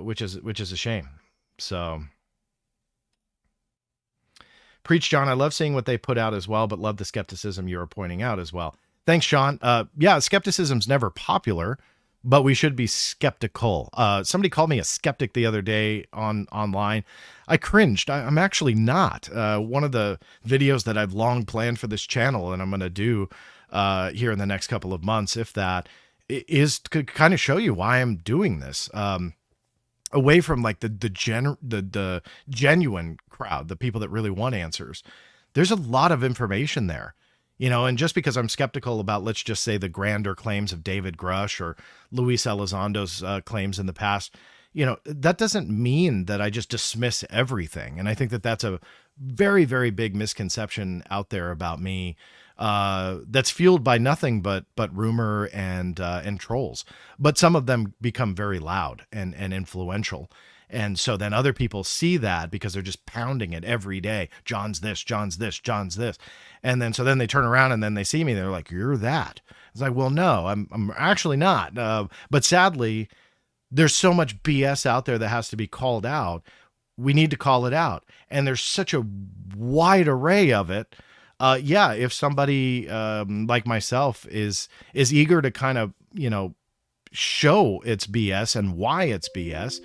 which is a shame. So, preach, John. I love seeing what they put out as well, but love the skepticism you were pointing out as well. Thanks, Sean. Skepticism's never popular, but we should be skeptical. Somebody called me a skeptic the other day online. I cringed. I'm actually not. One of the videos that I've long planned for this channel, and I'm going to do here in the next couple of months, if that, is to kind of show you why I'm doing this. Away from like the genuine crowd, the people that really want answers. There's a lot of information there. And just because I'm skeptical about, let's just say, the grander claims of David Grush or Luis Elizondo's claims in the past, that doesn't mean that I just dismiss everything. And I think that that's a very, very big misconception out there about me, that's fueled by nothing but rumor and trolls. But some of them become very loud and influential. And so then other people see that because they're just pounding it every day. John's this, John's this, John's this. And then, so then they turn around and then they see me. They're like, you're that. It's like, well, no, I'm actually not. But sadly, there's so much BS out there that has to be called out. We need to call it out. And there's such a wide array of it. If somebody like myself is eager to kind of, show it's BS and why it's BS,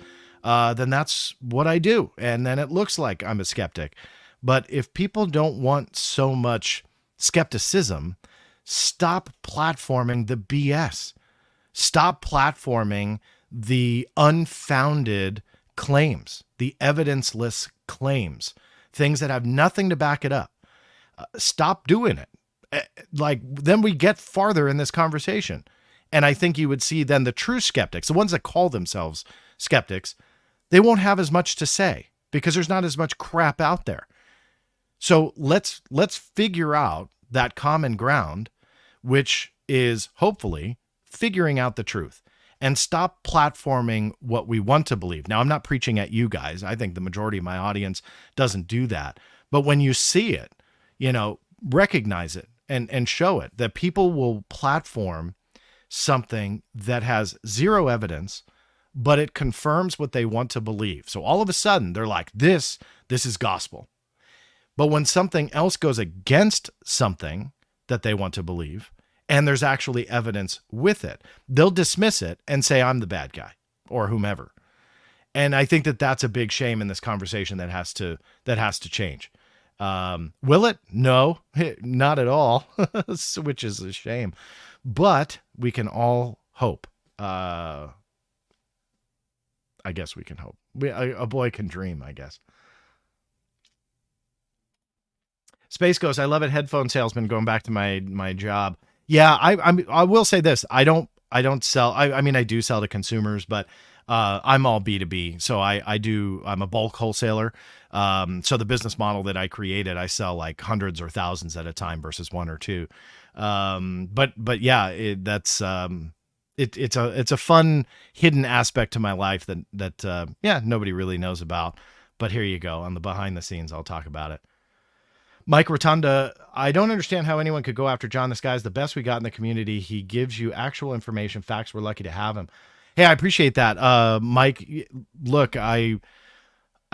then that's what I do. And then it looks like I'm a skeptic. But if people don't want so much skepticism, stop platforming the BS. Stop platforming the unfounded claims, the evidenceless claims, things that have nothing to back it up. Stop doing it. Then we get farther in this conversation. And I think you would see then the true skeptics, the ones that call themselves skeptics, they won't have as much to say because there's not as much crap out there. So let's figure out that common ground, which is hopefully figuring out the truth, and stop platforming what we want to believe. Now, I'm not preaching at you guys. I think the majority of my audience doesn't do that. But when you see it, recognize it and show it, that people will platform something that has zero evidence, but it confirms what they want to believe. So all of a sudden they're like, this is gospel. But when something else goes against something that they want to believe, and there's actually evidence with it, they'll dismiss it and say, I'm the bad guy or whomever. And I think that that's a big shame in this conversation that has to change. Will it? No, not at all, which is a shame, but we can all hope. I guess we can hope. A boy can dream, I guess. Space Ghost, I love it. Headphone salesman, going back to my job. Yeah, I will say this. I don't sell. I mean, I do sell to consumers, but I'm all B2B. So I'm a bulk wholesaler. So the business model that I created, I sell like hundreds or thousands at a time versus one or two. But yeah, it's a fun hidden aspect to my life that yeah, nobody really knows about. But here you go, on the behind the scenes, I'll talk about it. Mike Rotunda, I don't understand how anyone could go after John. This guy's the best we got in the community. He gives you actual information, facts. We're lucky to have him. Hey, I appreciate that. Mike, look, I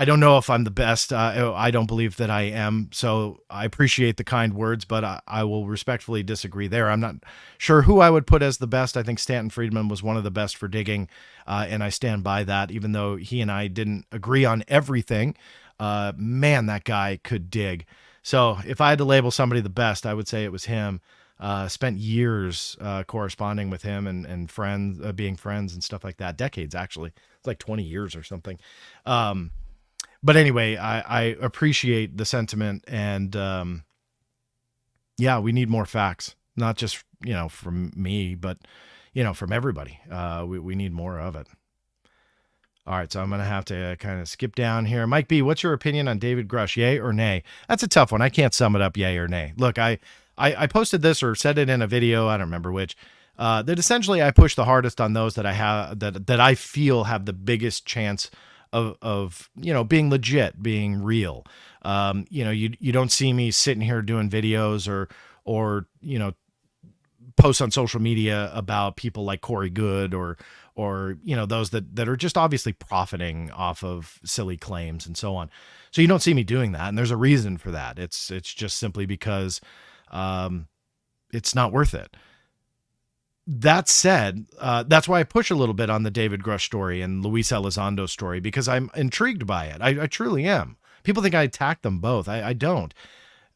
don't know if I'm the best. I don't believe that I am. So I appreciate the kind words, but I will respectfully disagree there. I'm not sure who I would put as the best. I think Stanton Friedman was one of the best for digging, and I stand by that, even though he and I didn't agree on everything. Man, that guy could dig. So if I had to label somebody the best, I would say it was him. Spent years corresponding with him and friends, being friends and stuff like that. Decades, actually. It's like 20 years or something. But anyway, I appreciate the sentiment, and yeah, we need more facts, not just, from me, but, from everybody. We need more of it. All right, so I'm going to have to kind of skip down here. Mike B, what's your opinion on David Grush? Yay or nay? That's a tough one. I can't sum it up yay or nay. Look, I posted this or said it in a video, I don't remember which, that essentially I push the hardest on those that I have that I feel have the biggest chance of being legit, being real. You don't see me sitting here doing videos or posts on social media about people like Corey Good or those that are just obviously profiting off of silly claims and so on. So you don't see me doing that, and there's a reason for that. It's just simply because it's not worth it. That said, that's why I push a little bit on the David Grush story and Luis Elizondo story, because I'm intrigued by it. I truly am. People think I attack them both. I don't.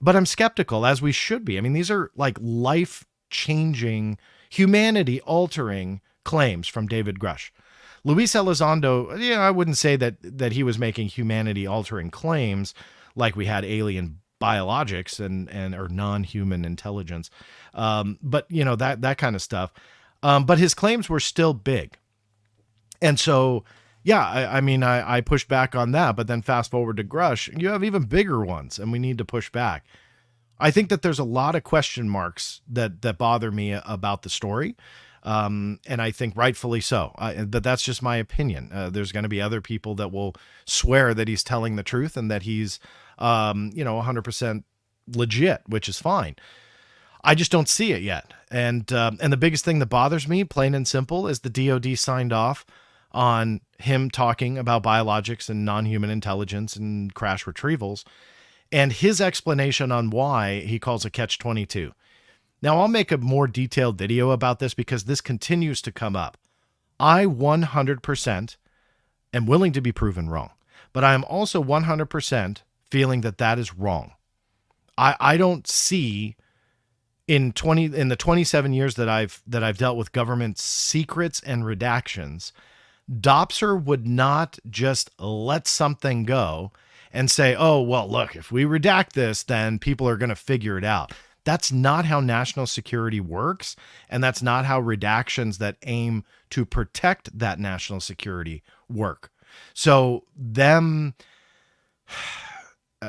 But I'm skeptical, as we should be. I mean, these are like life-changing, humanity-altering claims from David Grush. Luis Elizondo, I wouldn't say that he was making humanity-altering claims like we had alien biologics and or non-human intelligence, but that kind of stuff. But his claims were still big, and so yeah, I pushed back on that. But then fast forward to Grush, you have even bigger ones, and we need to push back. I think that there's a lot of question marks that bother me about the story. And I think rightfully so. But that's just my opinion. There's going to be other people that will swear that he's telling the truth and that he's, 100% legit, which is fine. I just don't see it yet. And the biggest thing that bothers me, plain and simple, is the DOD signed off on him talking about biologics and non-human intelligence and crash retrievals, and his explanation on why he calls a catch-22. Now, I'll make a more detailed video about this because this continues to come up. I 100% am willing to be proven wrong, but I am also 100% feeling that is wrong. I don't see in the 27 years that I've dealt with government secrets and redactions, Dopser would not just let something go and say, oh, well, look, if we redact this, then people are going to figure it out. That's not how national security works, and that's not how redactions that aim to protect that national security work. So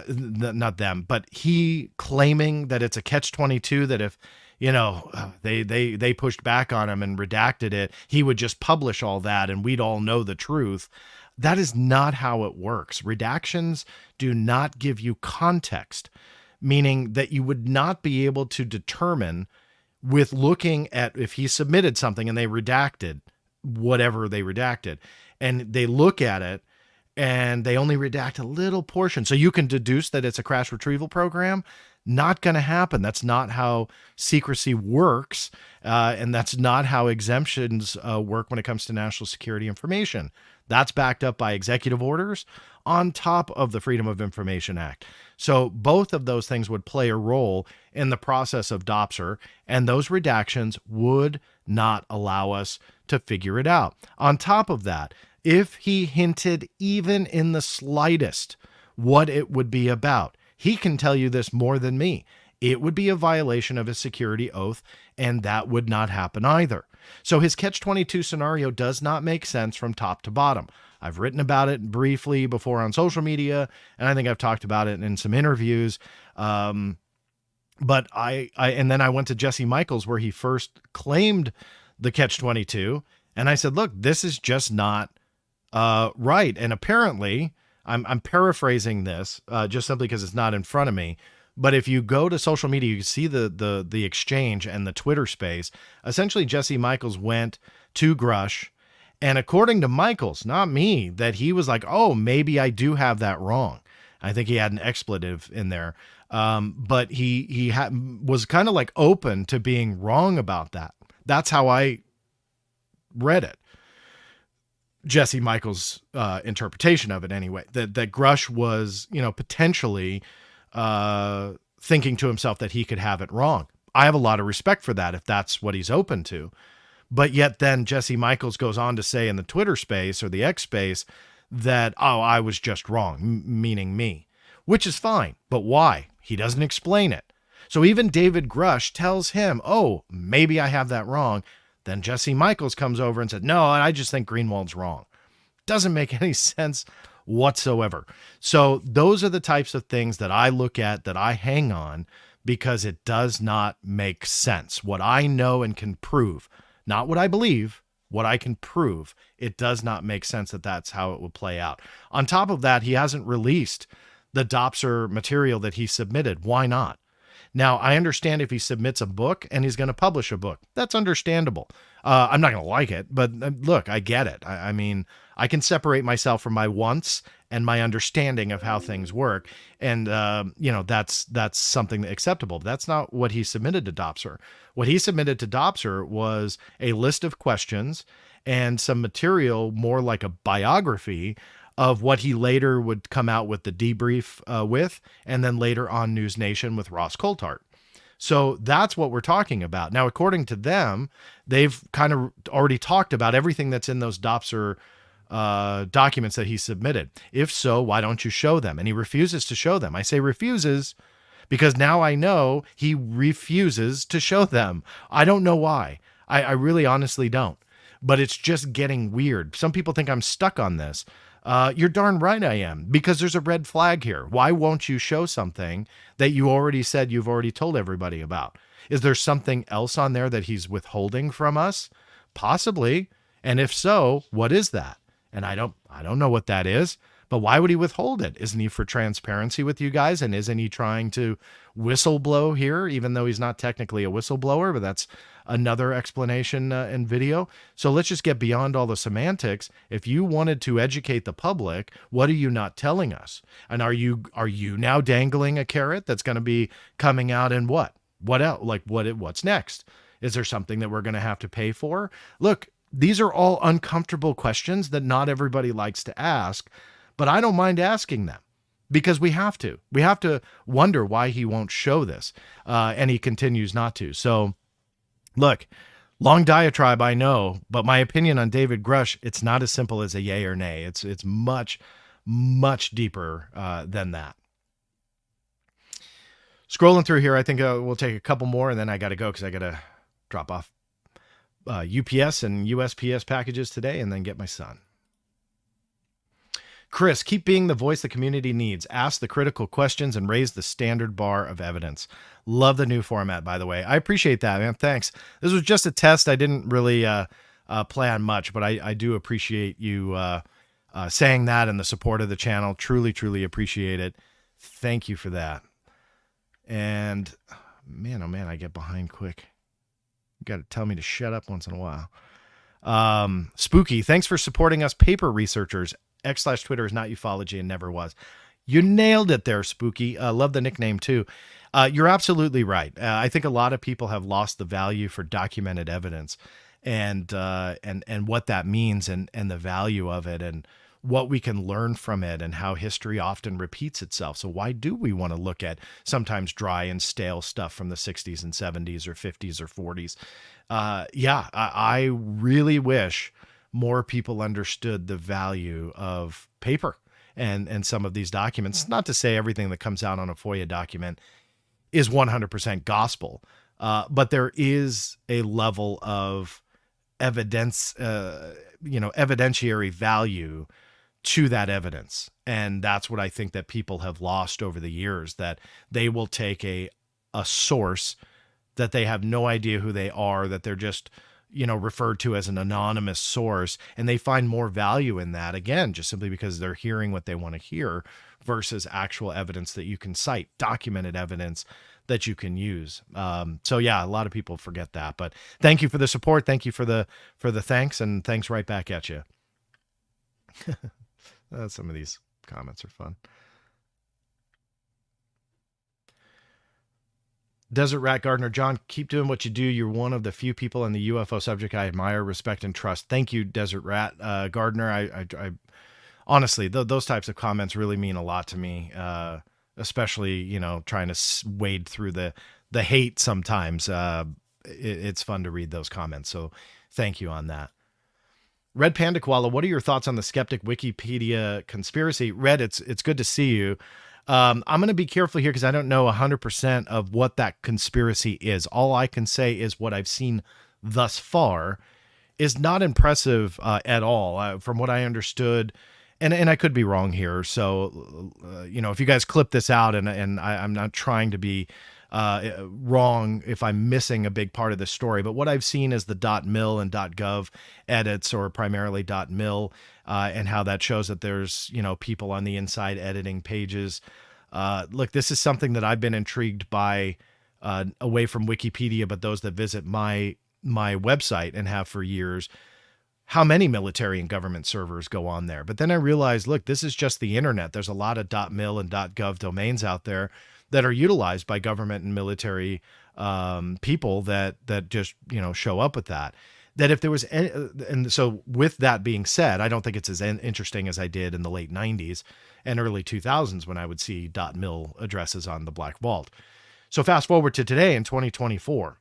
not them, but he claiming that it's a catch-22, that if they pushed back on him and redacted it, he would just publish all that and we'd all know the truth. That is not how it works. Redactions do not give you context, meaning that you would not be able to determine with looking at if he submitted something and they redacted whatever they redacted, and they look at it and they only redact a little portion. So you can deduce that it's a crash retrieval program. Not going to happen. That's not how secrecy works. And that's not how exemptions work when it comes to national security information. That's backed up by executive orders on top of the Freedom of Information Act. So both of those things would play a role in the process of Dopser, and those redactions would not allow us to figure it out. On top of that, if he hinted even in the slightest what it would be about, he can tell you this more than me. it would be a violation of his security oath, and that would not happen either. So his catch-22 scenario does not make sense from top to bottom. I've written about it briefly before on social media, and I think I've talked about it in some interviews. But and then I went to Jesse Michaels, where he first claimed the catch-22, and I said, look, this is just not right. And apparently, I'm paraphrasing this just simply because it's not in front of me. But if you go to social media, you see the exchange and the Twitter space. Essentially, Jesse Michaels went to Grush, and according to Michaels, not me, that he was like, oh, maybe I do have that wrong. I think he had an expletive in there. But he was kind of like open to being wrong about that. That's how I read it. Jesse Michaels' interpretation of it anyway, that Grush was, potentially thinking to himself that he could have it wrong. I have a lot of respect for that if that's what he's open to. But yet then Jesse Michaels goes on to say in the Twitter space or the X space that, oh, I was just wrong, meaning me, which is fine. But why? He doesn't explain it. So even David Grush tells him, oh, maybe I have that wrong. Then Jesse Michaels comes over and said, no, I just think Greenwald's wrong. Doesn't make any sense whatsoever. So those are the types of things that I look at, that I hang on, because it does not make sense. What I know and can prove, not what I believe, what I can prove, it does not make sense that that's how it would play out. On top of that, he hasn't released the Dopser material that he submitted. Why not? Now, I understand if he submits a book and he's going to publish a book. That's understandable. I'm not going to like it, but look, I get it. I mean, I can separate myself from my wants and my understanding of how things work. And, that's something acceptable. But that's not what he submitted to Dopser. What he submitted to Dopser was a list of questions and some material more like a biography of what he later would come out with the debrief with, and then later on News Nation with Ross Coulthart. So that's what we're talking about. Now, according to them, they've kind of already talked about everything that's in those Dopser documents that he submitted. If so, why don't you show them? And he refuses to show them. I say refuses because now I know he refuses to show them. I don't know why. I really honestly don't. But it's just getting weird. Some people think I'm stuck on this. You're darn right I am, because there's a red flag here. Why won't you show something that you already said you've already told everybody about? Is there something else on there that he's withholding from us? Possibly. And if so, what is that? And I don't know what that is, but why would he withhold it? Isn't he for transparency with you guys? And isn't he trying to whistleblow here, even though he's not technically a whistleblower? But that's another explanation in video. So let's just get beyond all the semantics. If you wanted to educate the public, what are you not telling us? And are you now dangling a carrot that's going to be coming out in what? What else? Like what's next? Is there something that we're going to have to pay for? Look, these are all uncomfortable questions that not everybody likes to ask, but I don't mind asking them. Because we have to. We have to wonder why he won't show this. And he continues not to. So, look, long diatribe, I know, but my opinion on David Grush, it's not as simple as a yay or nay. It's much, much deeper than that. Scrolling through here, I think we'll take a couple more, and then I got to go because I got to drop off UPS and USPS packages today and then get my son. Chris, keep being the voice the community needs. Ask the critical questions and raise the standard bar of evidence. Love the new format, by the way. I appreciate that, man. Thanks. This was just a test. I didn't really plan much, but I do appreciate you saying that and the support of the channel. Truly, truly appreciate it. Thank you for that. And man, oh man, I get behind quick. You got to tell me to shut up once in a while. Spooky, thanks for supporting us paper researchers. X/Twitter is not ufology and never was. You nailed it there, Spooky. Love the nickname too. You're absolutely right. I think a lot of people have lost the value for documented evidence and what that means and the value of it and what we can learn from it and how history often repeats itself. So why do we want to look at sometimes dry and stale stuff from the 60s and 70s or 50s or 40s? I really wish more people understood the value of paper and some of these documents. Not to say everything that comes out on a FOIA document is 100% gospel. But there is a level of evidence, evidentiary value to that evidence. And that's what I think that people have lost over the years, that they will take a source that they have no idea who they are, that they're just, referred to as an anonymous source, and they find more value in that, again, just simply because they're hearing what they want to hear versus actual evidence that you can cite, documented evidence that you can use. So yeah, a lot of people forget that, but thank you for the support. Thank you for the thanks, and thanks right back at you. Some of these comments are fun. Desert Rat Gardener, John, keep doing what you do. You're one of the few people in the UFO subject I admire, respect, and trust. Thank you, Desert Rat Gardener. I honestly, those types of comments really mean a lot to me, especially, trying to wade through the hate sometimes. It's fun to read those comments. So thank you on that. Red Panda Koala, what are your thoughts on the Skeptic Wikipedia conspiracy? Red, it's good to see you. I'm going to be careful here because I don't know 100% of what that conspiracy is. All I can say is what I've seen thus far is not impressive at all. From what I understood, and I could be wrong here. So, if you guys clip this out, and I'm not trying to be wrong if I'm missing a big part of the story, but what I've seen is the .mil and .gov edits, or primarily .mil, and how that shows that there's, people on the inside editing pages. Look, this is something that I've been intrigued by, away from Wikipedia, but those that visit my website and have for years, how many military and government servers go on there. But then I realized, look, this is just the internet. There's a lot of .mil and .gov domains out there that are utilized by government and military people that just, show up with that. That if there was any, and so with that being said, I don't think it's as interesting as I did in the late 90s and early 2000s when I would see .mil addresses on the Black Vault. So fast forward to today in 2024.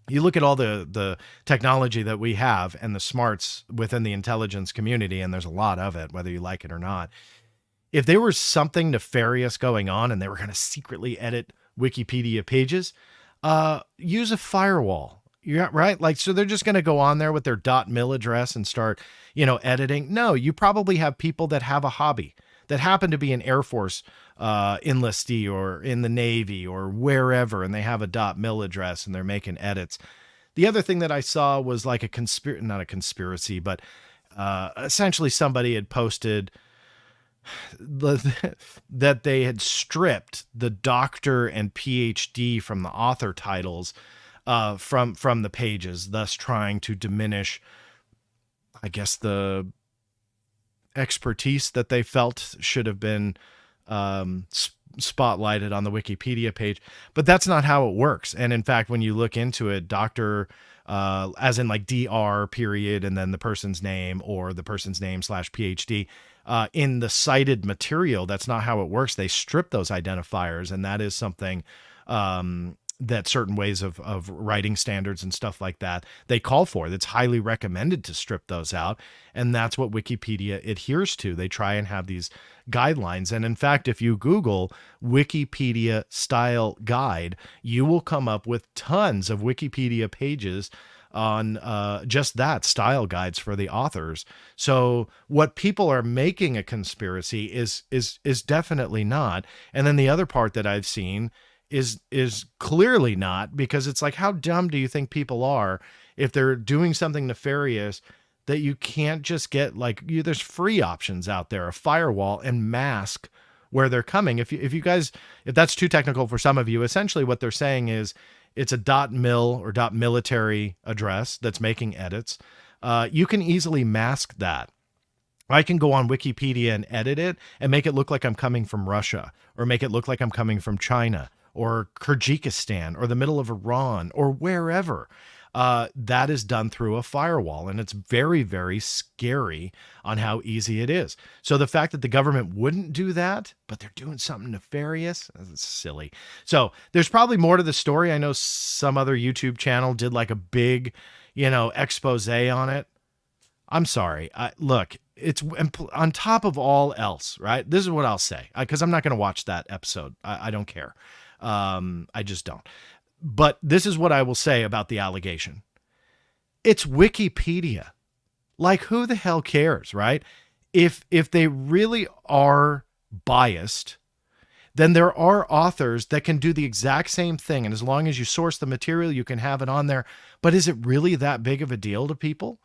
You look at all the technology that we have and the smarts within the intelligence community, and there's a lot of it, whether you like it or not. If there was something nefarious going on and they were going to secretly edit Wikipedia pages, use a firewall. Yeah, right. Like, so they're just going to go on there with their .mil address and start, editing. No, you probably have people that have a hobby, that happen to be an Air Force enlistee or in the Navy or wherever, and they have a .mil address and they're making edits. The other thing that I saw was like not a conspiracy, but essentially somebody had posted that they had stripped the doctor and PhD from the author titles from the pages, thus trying to diminish, I guess, the expertise that they felt should have been spotlighted on the Wikipedia page. But that's not how it works. And in fact, when you look into it, doctor, as in like DR period, and then the person's name or the person's name / PhD, in the cited material, that's not how it works. They strip those identifiers, and that is something that certain ways of writing standards and stuff like that, they call for. That's highly recommended to strip those out. And that's what Wikipedia adheres to. They try and have these guidelines. And in fact, if you Google Wikipedia style guide, you will come up with tons of Wikipedia pages on just that, style guides for the authors. So what people are making a conspiracy is definitely not. And then the other part that I've seen is clearly not, because it's like, how dumb do you think people are if they're doing something nefarious that you can't just get, like, there's free options out there, a firewall, and mask where they're coming. If that's too technical for some of you, essentially what they're saying is it's a .mil or .military address that's making edits. You can easily mask that. I can go on Wikipedia and edit it and make it look like I'm coming from Russia, or make it look like I'm coming from China or Kyrgyzstan or the middle of Iran or wherever. That is done through a firewall, and it's very, very scary on how easy it is. So the fact that the government wouldn't do that, but they're doing something nefarious, that's silly. So there's probably more to the story. I know some other YouTube channel did like a big, expose on it. I'm sorry. Look, it's on top of all else, right? This is what I'll say, because I'm not going to watch that episode. I don't care. I just don't. But this is what I will say about the allegation. It's Wikipedia. Like, who the hell cares, right? If they really are biased, then there are authors that can do the exact same thing. And as long as you source the material, you can have it on there. But is it really that big of a deal to people?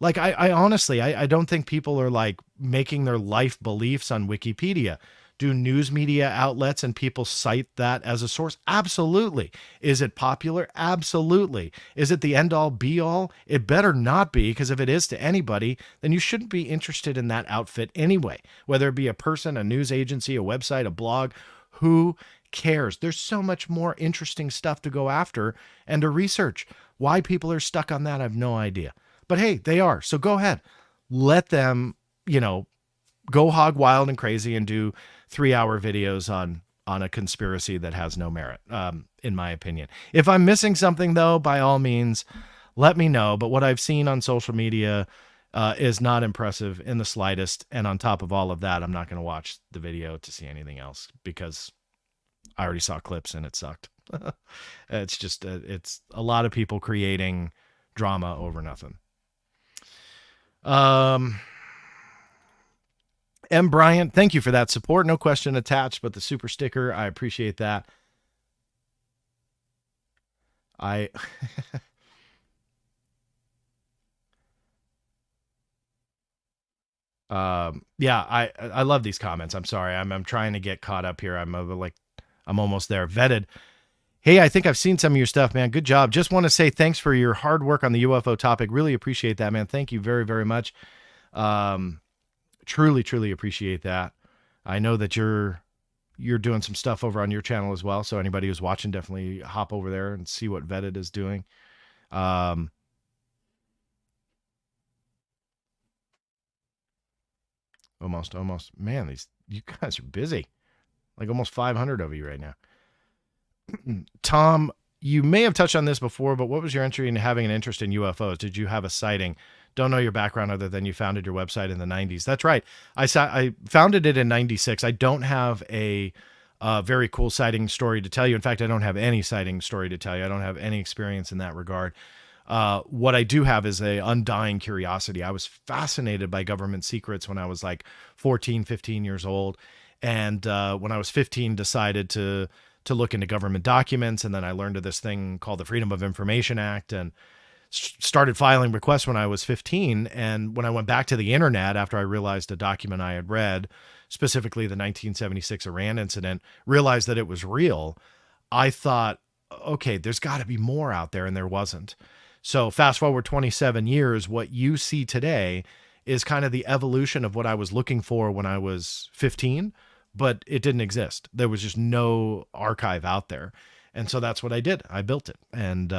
Like, I honestly, I don't think people are like making their life beliefs on Wikipedia. Do news media outlets and people cite that as a source? Absolutely. Is it popular? Absolutely. Is it the end all be all? It better not be, because if it is to anybody, then you shouldn't be interested in that outfit anyway, whether it be a person, a news agency, a website, a blog. Who cares? There's so much more interesting stuff to go after and to research. Why people are stuck on that, I have no idea. But hey, they are. So go ahead. Let them, go hog wild and crazy and do 3-hour videos on a conspiracy that has no merit, in my opinion. If I'm missing something, though, by all means, let me know. But what I've seen on social media is not impressive in the slightest. And on top of all of that, I'm not going to watch the video to see anything else, because I already saw clips and it sucked. It's just, it's a lot of people creating drama over nothing. M. Bryant, thank you for that support. No question attached, but the super sticker, I appreciate that. I love these comments. I'm sorry. I'm trying to get caught up here. I'm almost there. Vetted. Hey, I think I've seen some of your stuff, man. Good job. Just want to say thanks for your hard work on the UFO topic. Really appreciate that, man. Thank you very, very much. Truly, truly appreciate that. I know that you're doing some stuff over on your channel as well. So anybody who's watching, definitely hop over there and see what Vetted is doing. Almost. Man, you guys are busy. Like almost 500 of you right now. Tom, you may have touched on this before, but what was your entry in having an interest in UFOs? Did you have a sighting? Don't know your background other than you founded your website in the 90s. That's right. I founded it in 96. I don't have a very cool sighting story to tell you. In fact, I don't have any sighting story to tell you. I don't have any experience in that regard. What I do have is a undying curiosity. I was fascinated by government secrets when I was like 14, 15 years old. And when I was 15, decided to look into government documents. And then I learned of this thing called the Freedom of Information Act and started filing requests when I was 15. And when I went back to the internet after I realized a document I had read, specifically the 1976 Iran incident, realized that it was real, I thought, okay, there's got to be more out there. And there wasn't. So fast forward 27 years, what you see today is kind of the evolution of what I was looking for when I was 15, but it didn't exist. There was just no archive out there. And so that's what I did. I built it. And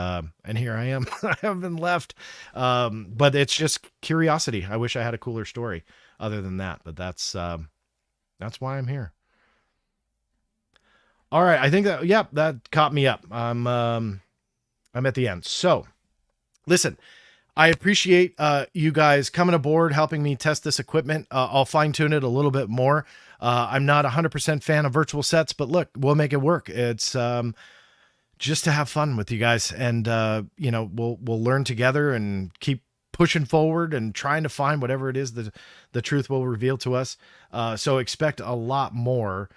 here I am. I haven't left. But it's just curiosity. I wish I had a cooler story other than that, but that's why I'm here. All right. I think that caught me up. I'm at the end. So listen, I appreciate you guys coming aboard, helping me test this equipment. I'll fine tune it a little bit more. I'm not 100% fan of virtual sets, but look, we'll make it work. It's just to have fun with you guys, and we'll learn together and keep pushing forward and trying to find whatever it is that the truth will reveal to us. So expect a lot more.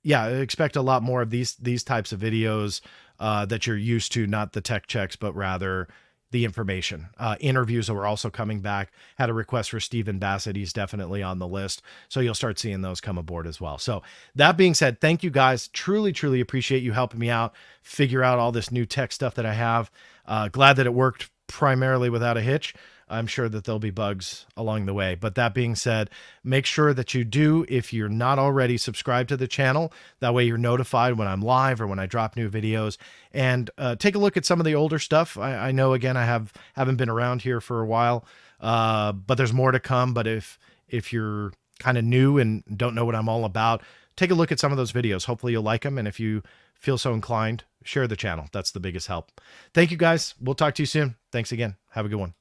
Expect a lot more of these types of videos that you're used to, not the tech checks, but rather the information. Interviews are also coming back. Had a request for Stephen Bassett. He's definitely on the list. So you'll start seeing those come aboard as well. So that being said, thank you guys. Truly, truly appreciate you helping me out, figure out all this new tech stuff that I have. Glad that it worked primarily without a hitch. I'm sure that there'll be bugs along the way. But that being said, make sure that you do, if you're not already, subscribe to the channel. That way you're notified when I'm live or when I drop new videos. And take a look at some of the older stuff. I know, again, I haven't been around here for a while, but there's more to come. But if you're kind of new and don't know what I'm all about, take a look at some of those videos. Hopefully you'll like them. And if you feel so inclined, share the channel. That's the biggest help. Thank you, guys. We'll talk to you soon. Thanks again. Have a good one.